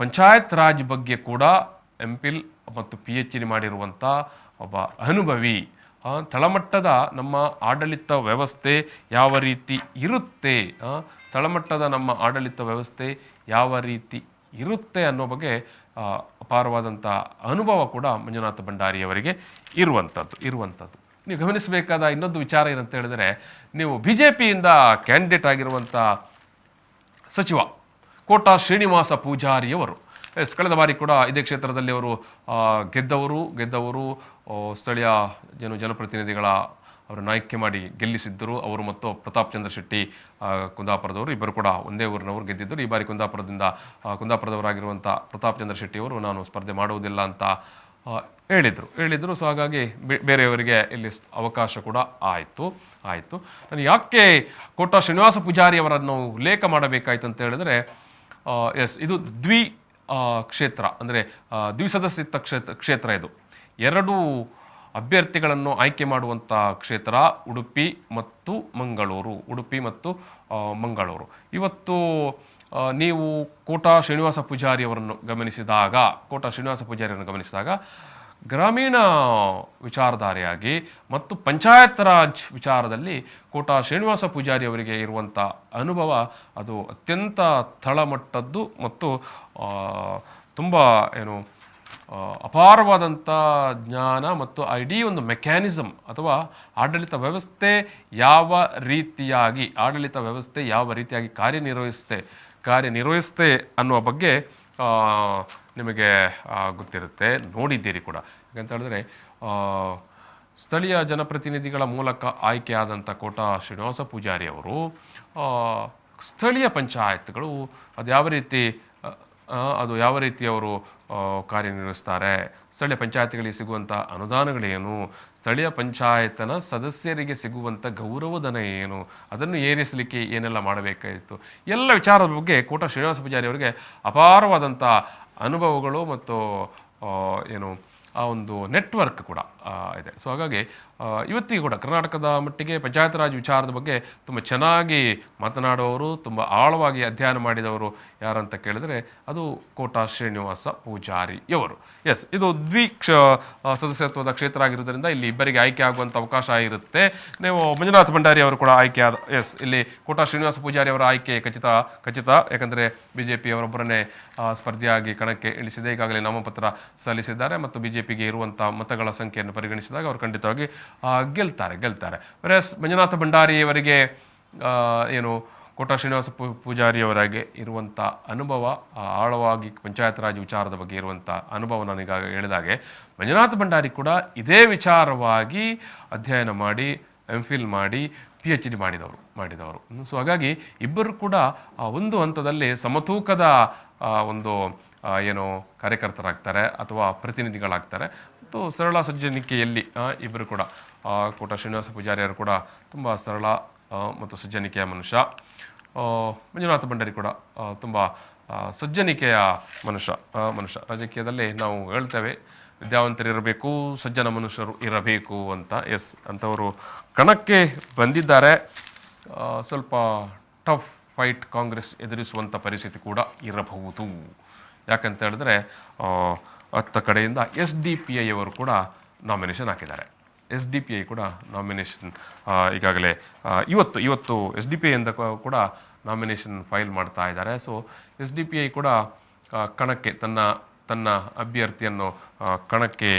S2: ಪಂಚಾಯತ್ ರಾಜ್ ಬಗ್ಗೆ ಕೂಡ MPhil ಮತ್ತು PhD ಮಾಡಿರುವಂಥ ಒಬ್ಬ ಅನುಭವಿ. ತಳಮಟ್ಟದ ನಮ್ಮ ಆಡಳಿತ ವ್ಯವಸ್ಥೆ ಯಾವ ರೀತಿ ಇರುತ್ತೆ ಅನ್ನೋ ಬಗ್ಗೆ ಅಪಾರವಾದಂಥ ಅನುಭವ ಕೂಡ ಮಂಜುನಾಥ ಭಂಡಾರಿಯವರಿಗೆ ಇರುವಂಥದ್ದು. ನೀವು ಗಮನಿಸಬೇಕಾದ ಇನ್ನೊಂದು ವಿಚಾರ ಏನಂತ ಹೇಳಿದರೆ, ನೀವು BJPಯಿಂದ ಕ್ಯಾಂಡಿಡೇಟ್ ಆಗಿರುವಂಥ ಸಚಿವ ಕೋಟಾ ಶ್ರೀನಿವಾಸ ಪೂಜಾರಿಯವರು ಕಳೆದ ಬಾರಿ ಕೂಡ ಇದೇ ಕ್ಷೇತ್ರದಲ್ಲಿ ಅವರು ಗೆದ್ದವರು ಸ್ಥಳೀಯ ಜನಪ್ರತಿನಿಧಿಗಳ ಅವರನ್ನು ಆಯ್ಕೆ ಮಾಡಿ ಗೆಲ್ಲಿಸಿದ್ದರು. ಅವರು ಮತ್ತು ಪ್ರತಾಪ್ ಚಂದ್ರ ಶೆಟ್ಟಿ ಕುಂದಾಪುರದವರು ಇಬ್ಬರು ಕೂಡ ಒಂದೇ ಊರಿನವರು ಗೆದ್ದಿದ್ದರು. ಈ ಬಾರಿ ಕುಂದಾಪುರದವರಾಗಿರುವಂಥ ಪ್ರತಾಪ್ ಚಂದ್ರ ಶೆಟ್ಟಿಯವರು ನಾನು ಸ್ಪರ್ಧೆ ಮಾಡುವುದಿಲ್ಲ ಅಂತ ಹೇಳಿದರು. ಸೊ ಹಾಗಾಗಿ ಬೇರೆಯವರಿಗೆ ಇಲ್ಲಿ ಅವಕಾಶ ಕೂಡ ಆಯಿತು. ನಾನು ಯಾಕೆ ಕೋಟಾ ಶ್ರೀನಿವಾಸ ಪೂಜಾರಿ ಅವರನ್ನು ಉಲ್ಲೇಖ ಮಾಡಬೇಕಾಯ್ತು ಅಂತ ಹೇಳಿದರೆ, ಇದು ಕ್ಷೇತ್ರ ಅಂದರೆ ದ್ವಿಸದಸ್ಯತ್ವ ಕ್ಷೇತ್ರ. ಇದು 2 ಅಭ್ಯರ್ಥಿಗಳನ್ನು ಆಯ್ಕೆ ಮಾಡುವಂಥ ಕ್ಷೇತ್ರ ಉಡುಪಿ ಮತ್ತು ಮಂಗಳೂರು. ಇವತ್ತು ನೀವು ಕೋಟಾ ಶ್ರೀನಿವಾಸ ಪೂಜಾರಿ ಅವರನ್ನು ಗಮನಿಸಿದಾಗ ಗ್ರಾಮೀಣ ವಿಚಾರಧಾರೆಯಾಗಿ ಮತ್ತು ಪಂಚಾಯತ್ ರಾಜ್ ವಿಚಾರದಲ್ಲಿ ಕೋಟಾ ಶ್ರೀನಿವಾಸ ಪೂಜಾರಿ ಅವರಿಗೆ ಇರುವಂಥ ಅನುಭವ ಅದು ಅತ್ಯಂತ ತಳಮಟ್ಟದ್ದು ಮತ್ತು ತುಂಬ ಅಪಾರವಾದಂಥ ಜ್ಞಾನ ಮತ್ತು ಇಡೀ ಒಂದು ಮೆಕ್ಯಾನಿಸಮ್ ಅಥವಾ ಆಡಳಿತ ವ್ಯವಸ್ಥೆ ಯಾವ ರೀತಿಯಾಗಿ ಕಾರ್ಯನಿರ್ವಹಿಸುತ್ತೆ ಅನ್ನುವ ಬಗ್ಗೆ ನಿಮಗೆ ಗೊತ್ತಿರುತ್ತೆ, ನೋಡಿದ್ದೀರಿ ಕೂಡ. ಯಾಕಂತ ಹೇಳಿದ್ರೆ ಸ್ಥಳೀಯ ಜನಪ್ರತಿನಿಧಿಗಳ ಮೂಲಕ ಆಯ್ಕೆಯಾದಂಥ ಕೋಟಾ ಶ್ರೀನಿವಾಸ ಪೂಜಾರಿ ಅವರು ಸ್ಥಳೀಯ ಪಂಚಾಯತ್ಗಳು ಅದು ಯಾವ ರೀತಿ ಅವರು ಕಾರ್ಯನಿರ್ವಹಿಸ್ತಾರೆ, ಸ್ಥಳೀಯ ಪಂಚಾಯತ್ಗಳಿಗೆ ಸಿಗುವಂಥ ಅನುದಾನಗಳೇನು, ಸ್ಥಳೀಯ ಪಂಚಾಯತನ ಸದಸ್ಯರಿಗೆ ಸಿಗುವಂಥ ಗೌರವಧನ ಏನು, ಅದನ್ನು ಏರಿಸಲಿಕ್ಕೆ ಏನೆಲ್ಲ ಮಾಡಬೇಕಾಯಿತು, ಎಲ್ಲ ವಿಚಾರದ ಬಗ್ಗೆ ಕೋಟಾ ಶ್ರೀನಿವಾಸ ಪೂಜಾರಿ ಅವರಿಗೆ ಅಪಾರವಾದಂಥ ಅನುಭವಗಳು ಮತ್ತು ಆ ಒಂದು ನೆಟ್ವರ್ಕ್ ಕೂಡ ಇದೆ. ಸೊ ಹಾಗಾಗಿ ಇವತ್ತಿಗೆ ಕೂಡ ಕರ್ನಾಟಕದ ಮಟ್ಟಿಗೆ ಪಂಚಾಯತ್ ರಾಜ್ ವಿಚಾರದ ಬಗ್ಗೆ ತುಂಬ ಚೆನ್ನಾಗಿ ಮಾತನಾಡುವವರು, ತುಂಬ ಆಳವಾಗಿ ಅಧ್ಯಯನ ಮಾಡಿದವರು ಯಾರಂತ ಕೇಳಿದರೆ ಅದು ಕೋಟಾ ಶ್ರೀನಿವಾಸ ಪೂಜಾರಿಯವರು. ಎಸ್, ಇದು ಸದಸ್ಯತ್ವದ ಕ್ಷೇತ್ರ ಆಗಿರೋದ್ರಿಂದ ಇಲ್ಲಿ ಇಬ್ಬರಿಗೆ ಆಯ್ಕೆ ಆಗುವಂಥ ಅವಕಾಶ ಇರುತ್ತೆ. ನೀವು ಮಂಜುನಾಥ ಭಂಡಾರಿ ಅವರು ಕೂಡ ಆಯ್ಕೆಯಾದ ಇಲ್ಲಿ ಕೋಟಾ ಶ್ರೀನಿವಾಸ ಪೂಜಾರಿ ಅವರ ಆಯ್ಕೆ ಖಚಿತ. ಯಾಕಂದರೆ BJP ಅವರೊಬ್ಬರನ್ನೇ ಸ್ಪರ್ಧಿಯಾಗಿ ಕಣಕ್ಕೆ ಇಳಿಸಿದೆ. ಈಗಾಗಲೇ ನಾಮಪತ್ರ ಸಲ್ಲಿಸಿದ್ದಾರೆ ಮತ್ತು BJPಗೆ ಇರುವಂಥ ಮತಗಳ ಸಂಖ್ಯೆಯನ್ನು ಪರಿಗಣಿಸಿದಾಗ ಅವರು ಖಂಡಿತವಾಗಿ ಗೆಲ್ತಾರೆ. ವೆರಸ್ ಮಂಜುನಾಥ ಭಂಡಾರಿಯವರಿಗೆ ಕೋಟಾ ಶ್ರೀನಿವಾಸ ಪೂಜಾರಿಯವರಿಗೆ ಇರುವಂಥ ಅನುಭವ, ಆಳವಾಗಿ ಪಂಚಾಯತ್ ರಾಜ್ ವಿಚಾರದ ಬಗ್ಗೆ ಇರುವಂಥ ಅನುಭವ ನನಗೀಗ ಹೇಳಿದಾಗೆ ಮಂಜುನಾಥ ಭಂಡಾರಿ ಕೂಡ ಇದೇ ವಿಚಾರವಾಗಿ ಅಧ್ಯಯನ ಮಾಡಿ MPhil ಮಾಡಿ PhD ಮಾಡಿದವರು. ಸೊ ಹಾಗಾಗಿ ಇಬ್ಬರು ಕೂಡ ಒಂದು ಹಂತದಲ್ಲಿ ಸಮತೂಕದ ಒಂದು ಕಾರ್ಯಕರ್ತರಾಗ್ತಾರೆ ಅಥವಾ ಪ್ರತಿನಿಧಿಗಳಾಗ್ತಾರೆ. ಮತ್ತು ಸರಳ ಸಜ್ಜನಿಕೆಯಲ್ಲಿ ಇಬ್ಬರು ಕೂಡ ಕೋಟಾ ಶ್ರೀನಿವಾಸ ಪೂಜಾರಿಯವರು ಕೂಡ ತುಂಬ ಸರಳ ಮತ್ತು ಸಜ್ಜನಿಕೆಯ ಮನುಷ್ಯ. ಮಂಜುನಾಥ ಭಂಡಾರಿ ಕೂಡ ತುಂಬ ಸಜ್ಜನಿಕೆಯ ಮನುಷ್ಯ. ರಾಜಕೀಯದಲ್ಲಿ ನಾವು ಹೇಳ್ತೇವೆ ವಿದ್ಯಾವಂತರಿರಬೇಕು, ಸಜ್ಜನ ಮನುಷ್ಯರು ಇರಬೇಕು ಅಂತ. ಎಸ್, ಅಂಥವರು ಕಣಕ್ಕೆ ಬಂದಿದ್ದಾರೆ. ಸ್ವಲ್ಪ ಟಫ್ ಫೈಟ್ ಕಾಂಗ್ರೆಸ್ ಎದುರಿಸುವಂಥ ಪರಿಸ್ಥಿತಿ ಕೂಡ ಇರಬಹುದು. ಯಾಕಂತ ಹೇಳಿದ್ರೆ ಹತ್ತ ಕಡೆಯಿಂದ SDPI ಅವರು ಕೂಡ ನಾಮಿನೇಷನ್ ಹಾಕಿದ್ದಾರೆ. SDPI ಕೂಡ ನಾಮಿನೇಷನ್ ಈಗಾಗಲೇ ಇವತ್ತು SDPI ಇಂದ ಕೂಡ ನಾಮಿನೇಷನ್ ಫೈಲ್ ಮಾಡ್ತಾ ಇದ್ದಾರೆ. ಸೊ SDPI ಕೂಡ ಕಣಕ್ಕೆ ತನ್ನ ಅಭ್ಯರ್ಥಿಯನ್ನು ಕಣಕ್ಕೆ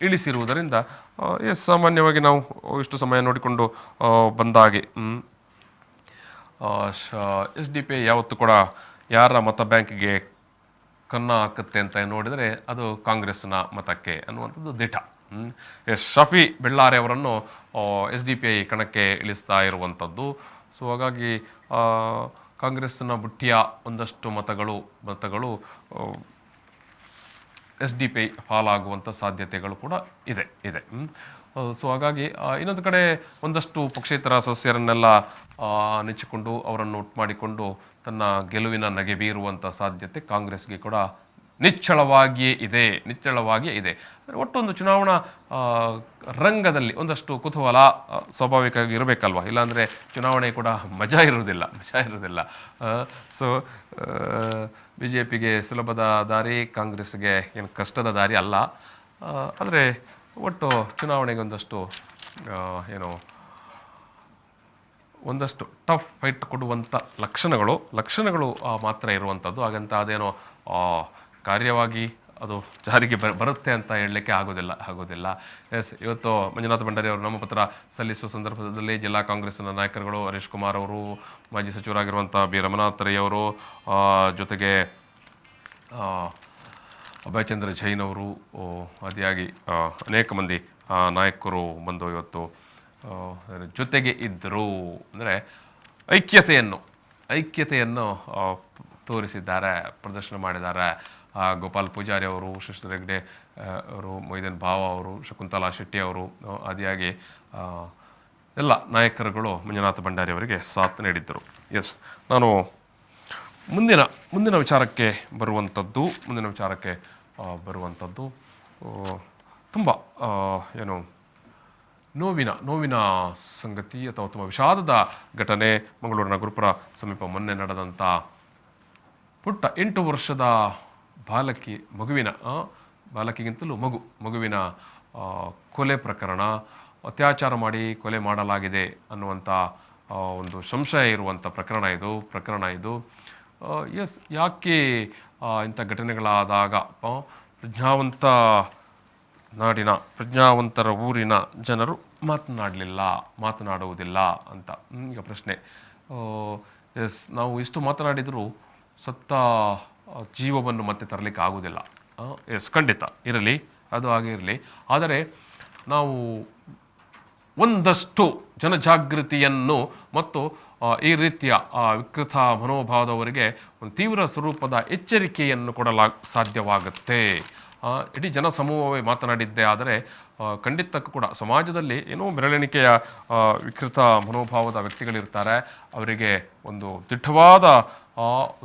S2: ಇಳಿಸಿರುವುದರಿಂದ ಸಾಮಾನ್ಯವಾಗಿ ನಾವು ಇಷ್ಟು ಸಮಯ ನೋಡಿಕೊಂಡು ಬಂದಾಗೆ SDPI ಯಾವತ್ತೂ ಕೂಡ ಯಾರ ಮತ ಬ್ಯಾಂಕಿಗೆ ಕನ್ನ ಹಾಕುತ್ತೆ ಅಂತ ನೋಡಿದರೆ ಅದು ಕಾಂಗ್ರೆಸ್ನ ಮತಕ್ಕೆ ಅನ್ನುವಂಥದ್ದು ದಿಟ. ಶಫಿ ಬೆಳ್ಳಾರೆ ಅವರನ್ನು SDPI ಕಣಕ್ಕೆ ಇಳಿಸ್ತಾ ಇರುವಂಥದ್ದು. ಸೊ ಹಾಗಾಗಿ ಕಾಂಗ್ರೆಸ್ನ ಬುಟ್ಟಿಯ ಒಂದಷ್ಟು ಮತಗಳು SDPI ಪಾಲಾಗುವಂಥ ಸಾಧ್ಯತೆಗಳು ಕೂಡ ಇದೆ. ಸೊ ಹಾಗಾಗಿ ಇನ್ನೊಂದು ಕಡೆ ಒಂದಷ್ಟು ಪಕ್ಷೇತರ ಸದಸ್ಯರನ್ನೆಲ್ಲ ನೆಚ್ಚಿಕೊಂಡು ಅವರನ್ನು ಒಟ್ಟು ಮಾಡಿಕೊಂಡು ತನ್ನ ಗೆಲುವಿನ ನಗೆ ಬೀರುವಂಥ ಸಾಧ್ಯತೆ ಕಾಂಗ್ರೆಸ್ಗೆ ಕೂಡ ನಿಚ್ಚಳವಾಗಿಯೇ ಇದೆ. ಒಟ್ಟೊಂದು ಚುನಾವಣಾ ರಂಗದಲ್ಲಿ ಒಂದಷ್ಟು ಕುತೂಹಲ ಸ್ವಾಭಾವಿಕವಾಗಿ ಇರಬೇಕಲ್ವ, ಇಲ್ಲಾಂದರೆ ಚುನಾವಣೆ ಕೂಡ ಮಜಾ ಇರೋದಿಲ್ಲ. ಸೊ BJPಗೆ ಸುಲಭದ ದಾರಿ, ಕಾಂಗ್ರೆಸ್ಗೆ ಏನು ಕಷ್ಟದ ದಾರಿ ಅಲ್ಲ. ಆದರೆ ಒಟ್ಟು ಚುನಾವಣೆಗೆ ಒಂದಷ್ಟು ಟಫ್ ಫೈಟ್ ಕೊಡುವಂಥ ಲಕ್ಷಣಗಳು ಮಾತ್ರ ಇರುವಂಥದ್ದು. ಹಾಗಂತ ಅದೇನೋ ಕಾರ್ಯವಾಗಿ ಅದು ಜಾರಿಗೆ ಬರುತ್ತೆ ಅಂತ ಹೇಳಲಿಕ್ಕೆ ಆಗೋದಿಲ್ಲ. ಎಸ್, ಇವತ್ತು ಮಂಜುನಾಥ ಭಂಡಾರಿ ಅವರು ನಾಮಪತ್ರ ಸಲ್ಲಿಸುವ ಸಂದರ್ಭದಲ್ಲಿ ಜಿಲ್ಲಾ ಕಾಂಗ್ರೆಸ್ನ ನಾಯಕರುಗಳು ಹರೀಶ್ ಕುಮಾರ್ ಅವರು, ಮಾಜಿ ಸಚಿವರಾಗಿರುವಂಥ B ರಮನಾಥ್ ರೈ ಅವರು, ಜೊತೆಗೆ ಅಭಯಚಂದ್ರ ಜೈನ್ ಅವರು, ಆದಿಯಾಗಿ ಅನೇಕ ಮಂದಿ ನಾಯಕರು ಬಂದು ಇವತ್ತು ಜೊತೆಗೆ ಇದ್ದರು. ಅಂದರೆ ಐಕ್ಯತೆಯನ್ನು ತೋರಿಸಿದ್ದಾರೆ, ಪ್ರದರ್ಶನ ಮಾಡಿದ್ದಾರೆ. ಗೋಪಾಲ್ ಪೂಜಾರಿ ಅವರು, ಶಶಿಧರ್ ಹೆಗ್ಡೆ ಅವರು, ಮೊಯ್ದೀನ್ ಭಾವ ಅವರು, ಶಕುಂತಲಾ ಶೆಟ್ಟಿ ಅವರು, ಆದಿಯಾಗಿ ಎಲ್ಲ ನಾಯಕರುಗಳು ಮಂಜುನಾಥ ಭಂಡಾರಿ ಅವರಿಗೆ ಸಾಥ್ ನೀಡಿದ್ದರು. ಎಸ್, ನಾನು ಮುಂದಿನ ವಿಚಾರಕ್ಕೆ ಬರುವಂಥದ್ದು ತುಂಬ ನೋವಿನ ಸಂಗತಿ ಅಥವಾ ತುಂಬ ವಿಷಾದದ ಘಟನೆ. ಮಂಗಳೂರಿನ ಗುರುಪುರ ಸಮೀಪ ಮೊನ್ನೆ ನಡೆದಂಥ ಪುಟ್ಟ 8 ವರ್ಷದ ಬಾಲಕಿ ಬಾಲಕಿಗಿಂತಲೂ ಮಗುವಿನ ಕೊಲೆ ಪ್ರಕರಣ, ಅತ್ಯಾಚಾರ ಮಾಡಿ ಕೊಲೆ ಮಾಡಲಾಗಿದೆ ಅನ್ನುವಂಥ ಒಂದು ಸಂಶಯ ಇರುವಂಥ ಪ್ರಕರಣ ಇದು. ಎಸ್, ಯಾಕೆ ಇಂಥ ಘಟನೆಗಳಾದಾಗ ಪ್ರಜ್ಞಾವಂತರ ಊರಿನ ಜನರು ಮಾತನಾಡುವುದಿಲ್ಲ ಅಂತ ಈಗ ಪ್ರಶ್ನೆ. ಎಸ್, ನಾವು ಇಷ್ಟು ಮಾತನಾಡಿದರೂ ಸತ್ತ ಜೀವವನ್ನು ಮತ್ತೆ ತರಲಿಕ್ಕೆ ಆಗುವುದಿಲ್ಲ. ಎಸ್, ಖಂಡಿತ ಇರಲಿ, ಅದು ಹಾಗೆ ಇರಲಿ. ಆದರೆ ನಾವು ಒಂದಷ್ಟು ಜನಜಾಗೃತಿಯನ್ನು ಮತ್ತು ಈ ರೀತಿಯ ವಿಕೃತ ಮನೋಭಾವದವರಿಗೆ ಒಂದು ತೀವ್ರ ಸ್ವರೂಪದ ಎಚ್ಚರಿಕೆಯನ್ನು ಸಾಧ್ಯವಾಗುತ್ತೆ. ಇಡೀ ಜನ ಸಮೂಹವೇ ಮಾತನಾಡಿದ್ದೇ ಆದರೆ ಖಂಡಿತಕ್ಕೂ ಕೂಡ ಸಮಾಜದಲ್ಲಿ ಏನೋ ಬೆರಳೆಣಿಕೆಯ ವಿಕೃತ ಮನೋಭಾವದ ವ್ಯಕ್ತಿಗಳಿರ್ತಾರೆ. ಅವರಿಗೆ ಒಂದು ದಿಟ್ಟವಾದ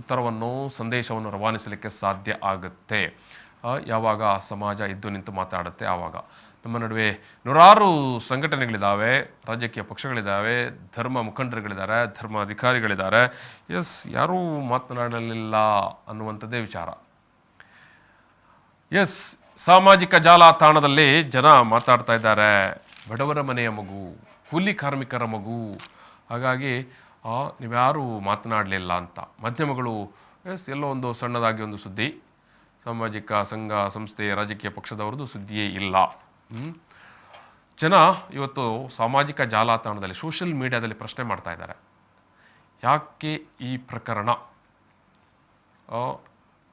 S2: ಉತ್ತರವನ್ನು, ಸಂದೇಶವನ್ನು ರವಾನಿಸಲಿಕ್ಕೆ ಸಾಧ್ಯ ಆಗುತ್ತೆ ಯಾವಾಗ ಸಮಾಜ ಎದ್ದು ನಿಂತು ಮಾತಾಡುತ್ತೆ. ಆವಾಗ ನಮ್ಮ ನಡುವೆ ನೂರಾರು ಸಂಘಟನೆಗಳಿದ್ದಾವೆ, ರಾಜಕೀಯ ಪಕ್ಷಗಳಿದ್ದಾವೆ, ಧರ್ಮ ಮುಖಂಡರುಗಳಿದ್ದಾರೆ, ಧರ್ಮ ಅಧಿಕಾರಿಗಳಿದ್ದಾರೆ. ಎಸ್, ಯಾರೂ ಮಾತನಾಡಲಿಲ್ಲ ಅನ್ನುವಂಥದ್ದೇ ವಿಚಾರ. ಎಸ್, ಸಾಮಾಜಿಕ ಜಾಲತಾಣದಲ್ಲಿ ಜನ ಮಾತಾಡ್ತಾ ಇದ್ದಾರೆ, ಬಡವರ ಮನೆಯ ಮಗು, ಕೂಲಿ ಕಾರ್ಮಿಕರ ಮಗು, ಹಾಗಾಗಿ ನೀವ್ಯಾರೂ ಮಾತನಾಡಲಿಲ್ಲ ಅಂತ. ಮಾಧ್ಯಮಗಳು ಎಸ್, ಎಲ್ಲೋ ಒಂದು ಸಣ್ಣದಾಗಿ ಒಂದು ಸುದ್ದಿ, ಸಾಮಾಜಿಕ ಸಂಘ ಸಂಸ್ಥೆ ರಾಜಕೀಯ ಪಕ್ಷದವ್ರದ್ದು ಸುದ್ದಿಯೇ ಇಲ್ಲ. ಜನ ಇವತ್ತು ಸಾಮಾಜಿಕ ಜಾಲತಾಣದಲ್ಲಿ, ಸೋಷಿಯಲ್ ಮೀಡಿಯಾದಲ್ಲಿ ಪ್ರಶ್ನೆ ಮಾಡ್ತಾ ಇದ್ದಾರೆ, ಯಾಕೆ ಈ ಪ್ರಕರಣ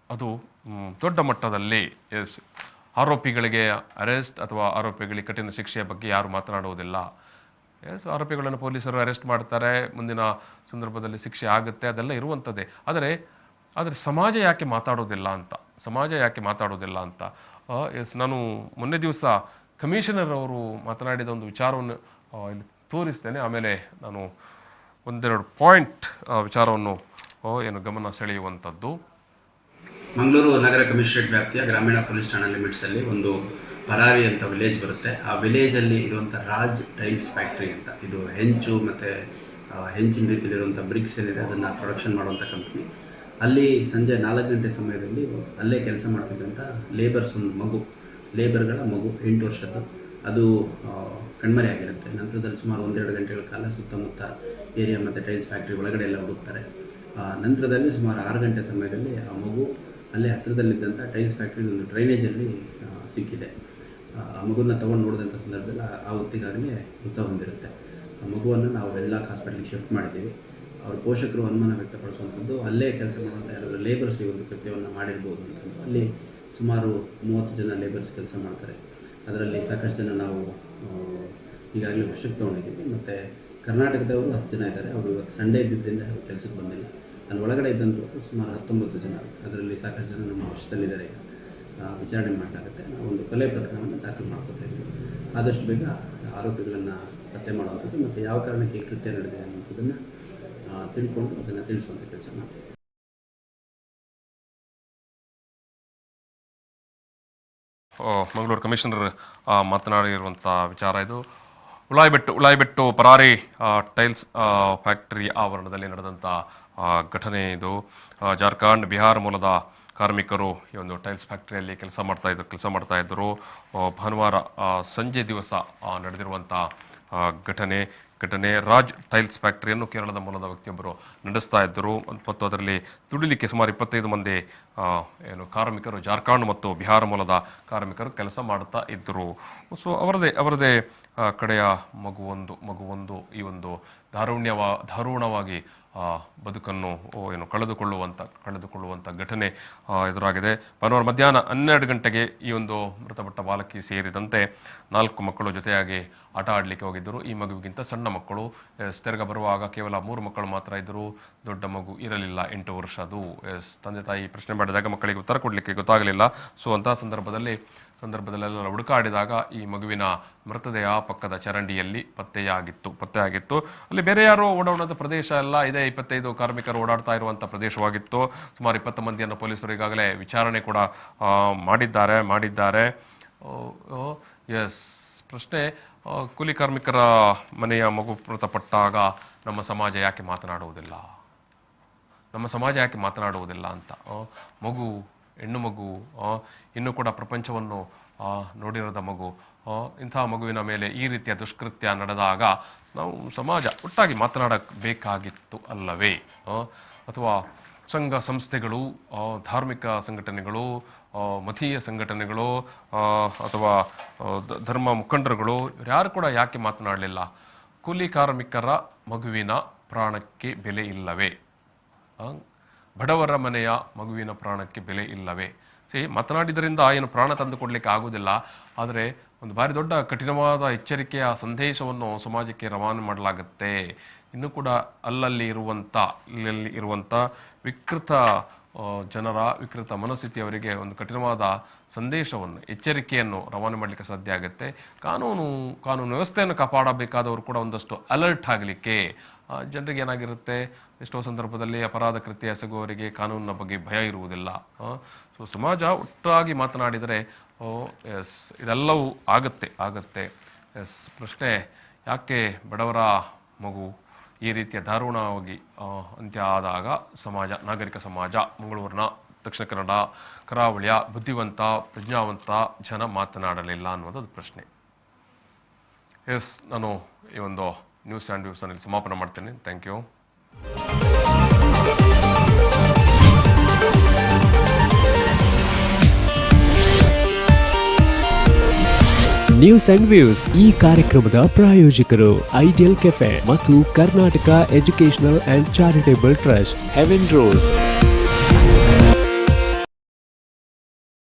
S2: ಅದು ದೊಡ್ಡ ಮಟ್ಟದಲ್ಲಿ ಆರೋಪಿಗಳಿಗೆ ಅರೆಸ್ಟ್ ಅಥವಾ ಆರೋಪಿಗಳಿಗೆ ಕಠಿಣ ಶಿಕ್ಷೆಯ ಬಗ್ಗೆ ಯಾರು ಮಾತನಾಡುವುದಿಲ್ಲ. ಎಸ್, ಆರೋಪಿಗಳನ್ನು ಪೊಲೀಸರು ಅರೆಸ್ಟ್ ಮಾಡ್ತಾರೆ, ಮುಂದಿನ ಸಂದರ್ಭದಲ್ಲಿ ಶಿಕ್ಷೆ ಆಗುತ್ತೆ, ಅದೆಲ್ಲ ಇರುವಂಥದ್ದೇ. ಆದರೆ ಸಮಾಜ ಯಾಕೆ ಮಾತಾಡೋದಿಲ್ಲ ಅಂತ ಎಸ್, ನಾನು ಮೊನ್ನೆ ದಿವಸ ಕಮಿಷನರ್ ಅವರು ಮಾತನಾಡಿದ ಒಂದು ವಿಚಾರವನ್ನು ಇಲ್ಲಿ ತೋರಿಸ್ತೇನೆ. ಆಮೇಲೆ ನಾನು ಒಂದೆರಡು ಪಾಯಿಂಟ್ ವಿಚಾರವನ್ನು ಗಮನ ಸೆಳೆಯುವಂಥದ್ದು.
S3: ಮಂಗಳೂರು ನಗರ ಕಮಿಷನರೇಟ್ ವ್ಯಾಪ್ತಿಯ ಗ್ರಾಮೀಣ ಪೊಲೀಸ್ ಠಾಣಾ ಲಿಮಿಟ್ಸಲ್ಲಿ ಒಂದು ಪರಾರಿ ಅಂತ ವಿಲೇಜ್ ಬರುತ್ತೆ. ಆ ವಿಲೇಜಲ್ಲಿ ಇರುವಂಥ ರಾಜ್ ಟೈಲ್ಸ್ ಫ್ಯಾಕ್ಟ್ರಿ ಅಂತ, ಇದು ಹೆಂಚು ಮತ್ತು ಹೆಂಚಿನ ರೀತಿಯಲ್ಲಿರುವಂಥ ಬ್ರಿಕ್ಸ್ ಏನಿದೆ ಅದನ್ನು ಪ್ರೊಡಕ್ಷನ್ ಮಾಡುವಂಥ ಕಂಪ್ನಿ. ಅಲ್ಲಿ ಸಂಜೆ 4 ಗಂಟೆ ಸಮಯದಲ್ಲಿ ಅಲ್ಲೇ ಕೆಲಸ ಮಾಡ್ತಿದ್ದಂಥ ಲೇಬರ್ಗಳ ಮಗು 8 ವರ್ಷದ್ದು ಅದು ಕಣ್ಮರೆ ಆಗಿರುತ್ತೆ. ನಂತರದಲ್ಲಿ ಸುಮಾರು 1-2 ಗಂಟೆಗಳ ಕಾಲ ಸುತ್ತಮುತ್ತ ಏರಿಯಾ ಮತ್ತು ಟೈಲ್ಸ್ ಫ್ಯಾಕ್ಟ್ರಿ ಒಳಗಡೆ ಎಲ್ಲ ಹುಡುಕ್ತಾರೆ. ನಂತರದಲ್ಲಿ ಸುಮಾರು 6 ಗಂಟೆ ಸಮಯದಲ್ಲಿ ಆ ಮಗು ಅಲ್ಲೇ ಹತ್ತಿರದಲ್ಲಿದ್ದಂಥ ಟೈಲ್ಸ್ ಫ್ಯಾಕ್ಟ್ರಿ ಒಂದು ಡ್ರೈನೇಜಲ್ಲಿ ಸಿಕ್ಕಿದೆ. ಆ ಮಗುನ ತೊಗೊಂಡು ನೋಡಿದಂಥ ಸಂದರ್ಭದಲ್ಲಿ ಆ ಹೊತ್ತಿಗಾಗಲೇ ಮೃತ ಹೊಂದಿರುತ್ತೆ. ಆ ಮಗುವನ್ನು ನಾವು ವೆನ್ಲಾಕ್ ಹಾಸ್ಪಿಟಲ್ಗೆ ಶಿಫ್ಟ್ ಮಾಡಿದ್ದೀವಿ. ಅವ್ರ ಪೋಷಕರು ಅನುಮಾನ ವ್ಯಕ್ತಪಡಿಸುವಂಥದ್ದು, ಅಲ್ಲೇ ಕೆಲಸ ಮಾಡುವಂಥ ಯಾರಾದರೂ ಲೇಬರ್ಸ್ ಈ ಒಂದು ಕೃತ್ಯವನ್ನು ಮಾಡಿರ್ಬೋದು ಅಂತಂದು. ಅಲ್ಲಿ ಸುಮಾರು 30 ಜನ ಲೇಬರ್ಸ್ ಕೆಲಸ ಮಾಡ್ತಾರೆ. ಅದರಲ್ಲಿ ಸಾಕಷ್ಟು ಜನ ನಾವು ಈಗಾಗಲೇ ವಶಕ್ಕೆ ತೊಗೊಂಡಿದ್ದೀವಿ. ಮತ್ತು ಕರ್ನಾಟಕದವರು 10 ಜನ ಇದ್ದಾರೆ. ಅವರು ಇವತ್ತು ಸಂಡೇ ಇದ್ದಿದ್ದರಿಂದ ಕೆಲಸಕ್ಕೆ ಬಂದಿಲ್ಲ. ಅಲ್ಲಿ ಒಳಗಡೆ ಇದ್ದಂಥವ್ರು ಸುಮಾರು 19 ಜನ, ಅದರಲ್ಲಿ ಸಾಕಷ್ಟು ಜನ ನಮ್ಮ ವಶದಲ್ಲಿದ್ದಾರೆ. ಈಗ ವಿಚಾರಣೆ ಮಾಡಲಾಗುತ್ತೆ. ನಾವು ಒಂದು ಕೊಲೆ ಪ್ರಕರಣವನ್ನು ದಾಖಲು ಮಾಡ್ಕೊತಾ ಇದ್ದೀವಿ. ಆದಷ್ಟು ಬೇಗ ಆರೋಪಿಗಳನ್ನು ಪತ್ತೆ ಮಾಡುವಂಥದ್ದು ಮತ್ತು ಯಾವ ಕಾರಣಕ್ಕೆ ಈ ಕೃತ್ಯ ನಡೆದಿದೆ ಅನ್ನೋಂಥದ್ದನ್ನು ತಿಳ್ಕೊಂಡು ಅದನ್ನು ತಿಳಿಸುವಂಥ ಕೆಲಸ ಮಾಡ್ತೀವಿ.
S2: ಮಂಗಳೂರು ಕಮಿಷನರ್ ಮಾತನಾಡಿರುವಂಥ ವಿಚಾರ ಇದು. ಉಳಾಯಿಬೆಟ್ಟು ಪರಾರಿ ಟೈಲ್ಸ್ ಫ್ಯಾಕ್ಟರಿ ಆವರಣದಲ್ಲಿ ನಡೆದಂಥ ಘಟನೆ ಇದು. ಜಾರ್ಖಂಡ್, ಬಿಹಾರ ಮೂಲದ ಕಾರ್ಮಿಕರು ಈ ಒಂದು ಟೈಲ್ಸ್ ಫ್ಯಾಕ್ಟರಿಯಲ್ಲಿ ಕೆಲಸ ಮಾಡ್ತಾ ಇದ್ದರು. ಭಾನುವಾರ ಸಂಜೆ ದಿವಸ ನಡೆದಿರುವಂಥ ಘಟನೆ ರಾಜ್ ಟೈಲ್ಸ್ ಫ್ಯಾಕ್ಟರಿಯನ್ನು ಕೇರಳದ ಮೂಲದ ವ್ಯಕ್ತಿಯೊಬ್ಬರು ನಡೆಸ್ತಾ ಇದ್ದರು ಮತ್ತು ಅದರಲ್ಲಿ ದುಡಿಲಿಕ್ಕೆ ಸುಮಾರು 25 ಮಂದಿ ಕಾರ್ಮಿಕರು, ಜಾರ್ಖಂಡ್ ಮತ್ತು ಬಿಹಾರ ಮೂಲದ ಕಾರ್ಮಿಕರು ಕೆಲಸ ಮಾಡ್ತಾ ಇದ್ದರು. ಸೊ ಅವರದೇ ಕಡೆಯ ಮಗುವೊಂದು ಈ ಒಂದು ದಾರುಣವಾಗಿ ಬದುಕನ್ನು ಕಳೆದುಕೊಳ್ಳುವಂಥ ಘಟನೆ ಎದುರಾಗಿದೆ. ಭಾನುವಾರ ಮಧ್ಯಾಹ್ನ 12 ಗಂಟೆಗೆ ಈ ಒಂದು ಮೃತಪಟ್ಟ ಬಾಲಕಿ ಸೇರಿದಂತೆ 4 ಮಕ್ಕಳು ಜೊತೆಯಾಗಿ ಆಟ ಆಡಲಿಕ್ಕೆ ಹೋಗಿದ್ದರು. ಈ ಮಗುವಿಗಿಂತ ಸಣ್ಣ ಮಕ್ಕಳು. ತಿರ್ಗ ಬರುವಾಗ ಕೇವಲ 3 ಮಕ್ಕಳು ಮಾತ್ರ ಇದ್ದರು, ದೊಡ್ಡ ಮಗು ಇರಲಿಲ್ಲ, 8 ವರ್ಷದ್ದು. ತಂದೆ ತಾಯಿ ಪ್ರಶ್ನೆ ಮಾಡಿದಾಗ ಮಕ್ಕಳಿಗೆ ಉತ್ತರ ಕೊಡಲಿಕ್ಕೆ ಗೊತ್ತಾಗಲಿಲ್ಲ. ಸೊ ಅಂತಹ ಸಂದರ್ಭದಲ್ಲೆಲ್ಲ ಹುಡುಕಾಡಿದಾಗ ಈ ಮಗುವಿನ ಮೃತದೇಹ ಪಕ್ಕದ ಚರಂಡಿಯಲ್ಲಿ ಪತ್ತೆಯಾಗಿತ್ತು. ಅಲ್ಲಿ ಬೇರೆ ಯಾರೋ ಓಡಾಡೋದ ಪ್ರದೇಶ ಎಲ್ಲ ಇದೆ. 25 ಕಾರ್ಮಿಕರು ಓಡಾಡ್ತಾ ಇರುವಂಥ ಪ್ರದೇಶವಾಗಿತ್ತು. ಸುಮಾರು 20 ಮಂದಿಯನ್ನು ಪೊಲೀಸರು ಈಗಾಗಲೇ ವಿಚಾರಣೆ ಕೂಡ ಮಾಡಿದ್ದಾರೆ. ಎಸ್, ಪ್ರಶ್ನೆ, ಕೂಲಿ ಕಾರ್ಮಿಕರ ಮನೆಯ ಮಗು ಮೃತಪಟ್ಟಾಗ ನಮ್ಮ ಸಮಾಜ ಯಾಕೆ ಮಾತನಾಡುವುದಿಲ್ಲ? ನಮ್ಮ ಸಮಾಜ ಯಾಕೆ ಮಾತನಾಡುವುದಿಲ್ಲ ಅಂತ. ಮಗು, ಹೆಣ್ಣು ಮಗು, ಇನ್ನೂ ಕೂಡ ಪ್ರಪಂಚವನ್ನು ನೋಡಿರದ ಮಗು, ಇಂಥ ಮಗುವಿನ ಮೇಲೆ ಈ ರೀತಿಯ ದುಷ್ಕೃತ್ಯ ನಡೆದಾಗ ನಾವು ಸಮಾಜ ಒಟ್ಟಾಗಿ ಮಾತನಾಡಬೇಕಾಗಿತ್ತು ಅಲ್ಲವೇ? ಅಥವಾ ಸಂಘ ಸಂಸ್ಥೆಗಳು, ಧಾರ್ಮಿಕ ಸಂಘಟನೆಗಳು, ಮತೀಯ ಸಂಘಟನೆಗಳು ಅಥವಾ ಧರ್ಮ ಮುಖಂಡರುಗಳು ಯಾರು ಕೂಡ ಯಾಕೆ ಮಾತನಾಡಲಿಲ್ಲ? ಕೂಲಿ ಕಾರ್ಮಿಕರ ಮಗುವಿನ ಪ್ರಾಣಕ್ಕೆ ಬೆಲೆ ಇಲ್ಲವೇ? ಬಡವರ ಮನೆಯ ಮಗುವಿನ ಪ್ರಾಣಕ್ಕೆ ಬೆಲೆ ಇಲ್ಲವೇ? ಮಾತನಾಡಿದ್ರಿಂದ ಏನು ಪ್ರಾಣ ತಂದು ಕೊಡಲಿಕ್ಕೆ ಆಗುವುದಿಲ್ಲ, ಆದರೆ ಒಂದು ಭಾರಿ ದೊಡ್ಡ ಕಠಿಣವಾದ ಎಚ್ಚರಿಕೆಯ ಸಂದೇಶವನ್ನು ಸಮಾಜಕ್ಕೆ ರವಾನೆ ಮಾಡಲಾಗುತ್ತೆ. ಇನ್ನೂ ಕೂಡ ಅಲ್ಲಲ್ಲಿ ಇರುವಂಥ ವಿಕೃತ ಜನರ ವಿಕೃತ ಮನಸ್ಥಿತಿಯವರಿಗೆ ಒಂದು ಕಠಿಣವಾದ ಸಂದೇಶವನ್ನು, ಎಚ್ಚರಿಕೆಯನ್ನು ರವಾನೆ ಮಾಡಲಿಕ್ಕೆ ಸಾಧ್ಯ ಆಗುತ್ತೆ. ಕಾನೂನು ವ್ಯವಸ್ಥೆಯನ್ನು ಕಾಪಾಡಬೇಕಾದವರು ಕೂಡ ಒಂದಷ್ಟು ಅಲರ್ಟ್ ಆಗಲಿಕ್ಕೆ, ಜನರಿಗೆ ಏನಾಗಿರುತ್ತೆ, ಎಷ್ಟೋ ಸಂದರ್ಭದಲ್ಲಿ ಅಪರಾಧ ಕೃತ್ಯ ಎಸಗುವವರಿಗೆ ಕಾನೂನಿನ ಬಗ್ಗೆ ಭಯ ಇರುವುದಿಲ್ಲ. ಸೊ ಸಮಾಜ ಒಟ್ಟಾಗಿ ಮಾತನಾಡಿದರೆ ಎಸ್ ಇದೆಲ್ಲವೂ ಆಗುತ್ತೆ. ಎಸ್, ಪ್ರಶ್ನೆ ಯಾಕೆ ಬಡವರ ಮಗು ಈ ರೀತಿಯ ದಾರುಣವಾಗಿ ಅಂತ್ಯ ಆದಾಗ ನಾಗರಿಕ ಸಮಾಜ, ಮಂಗಳೂರಿನ, ದಕ್ಷಿಣ ಕನ್ನಡ, ಕರಾವಳಿಯ ಬುದ್ಧಿವಂತ ಪ್ರಜ್ಞಾವಂತ ಜನ ಮಾತನಾಡಲಿಲ್ಲ ಅನ್ನೋದು ಪ್ರಶ್ನೆ. ಎಸ್, ನಾನು ಈ ಒಂದು ನ್ಯೂಸ್ ಆ್ಯಂಡ್ ವ್ಯೂಸಲ್ಲಿ ಸಮಾಪನ ಮಾಡ್ತೇನೆ. Thank you.
S1: News and Views ಈ ಕಾರ್ಯಕ್ರಮದ ಪ್ರಾಯೋಜಕರು ಐಡಿಯಲ್ ಕೆಫೆ ಮತ್ತು Karnataka Educational and Charitable Trust, Heaven rose.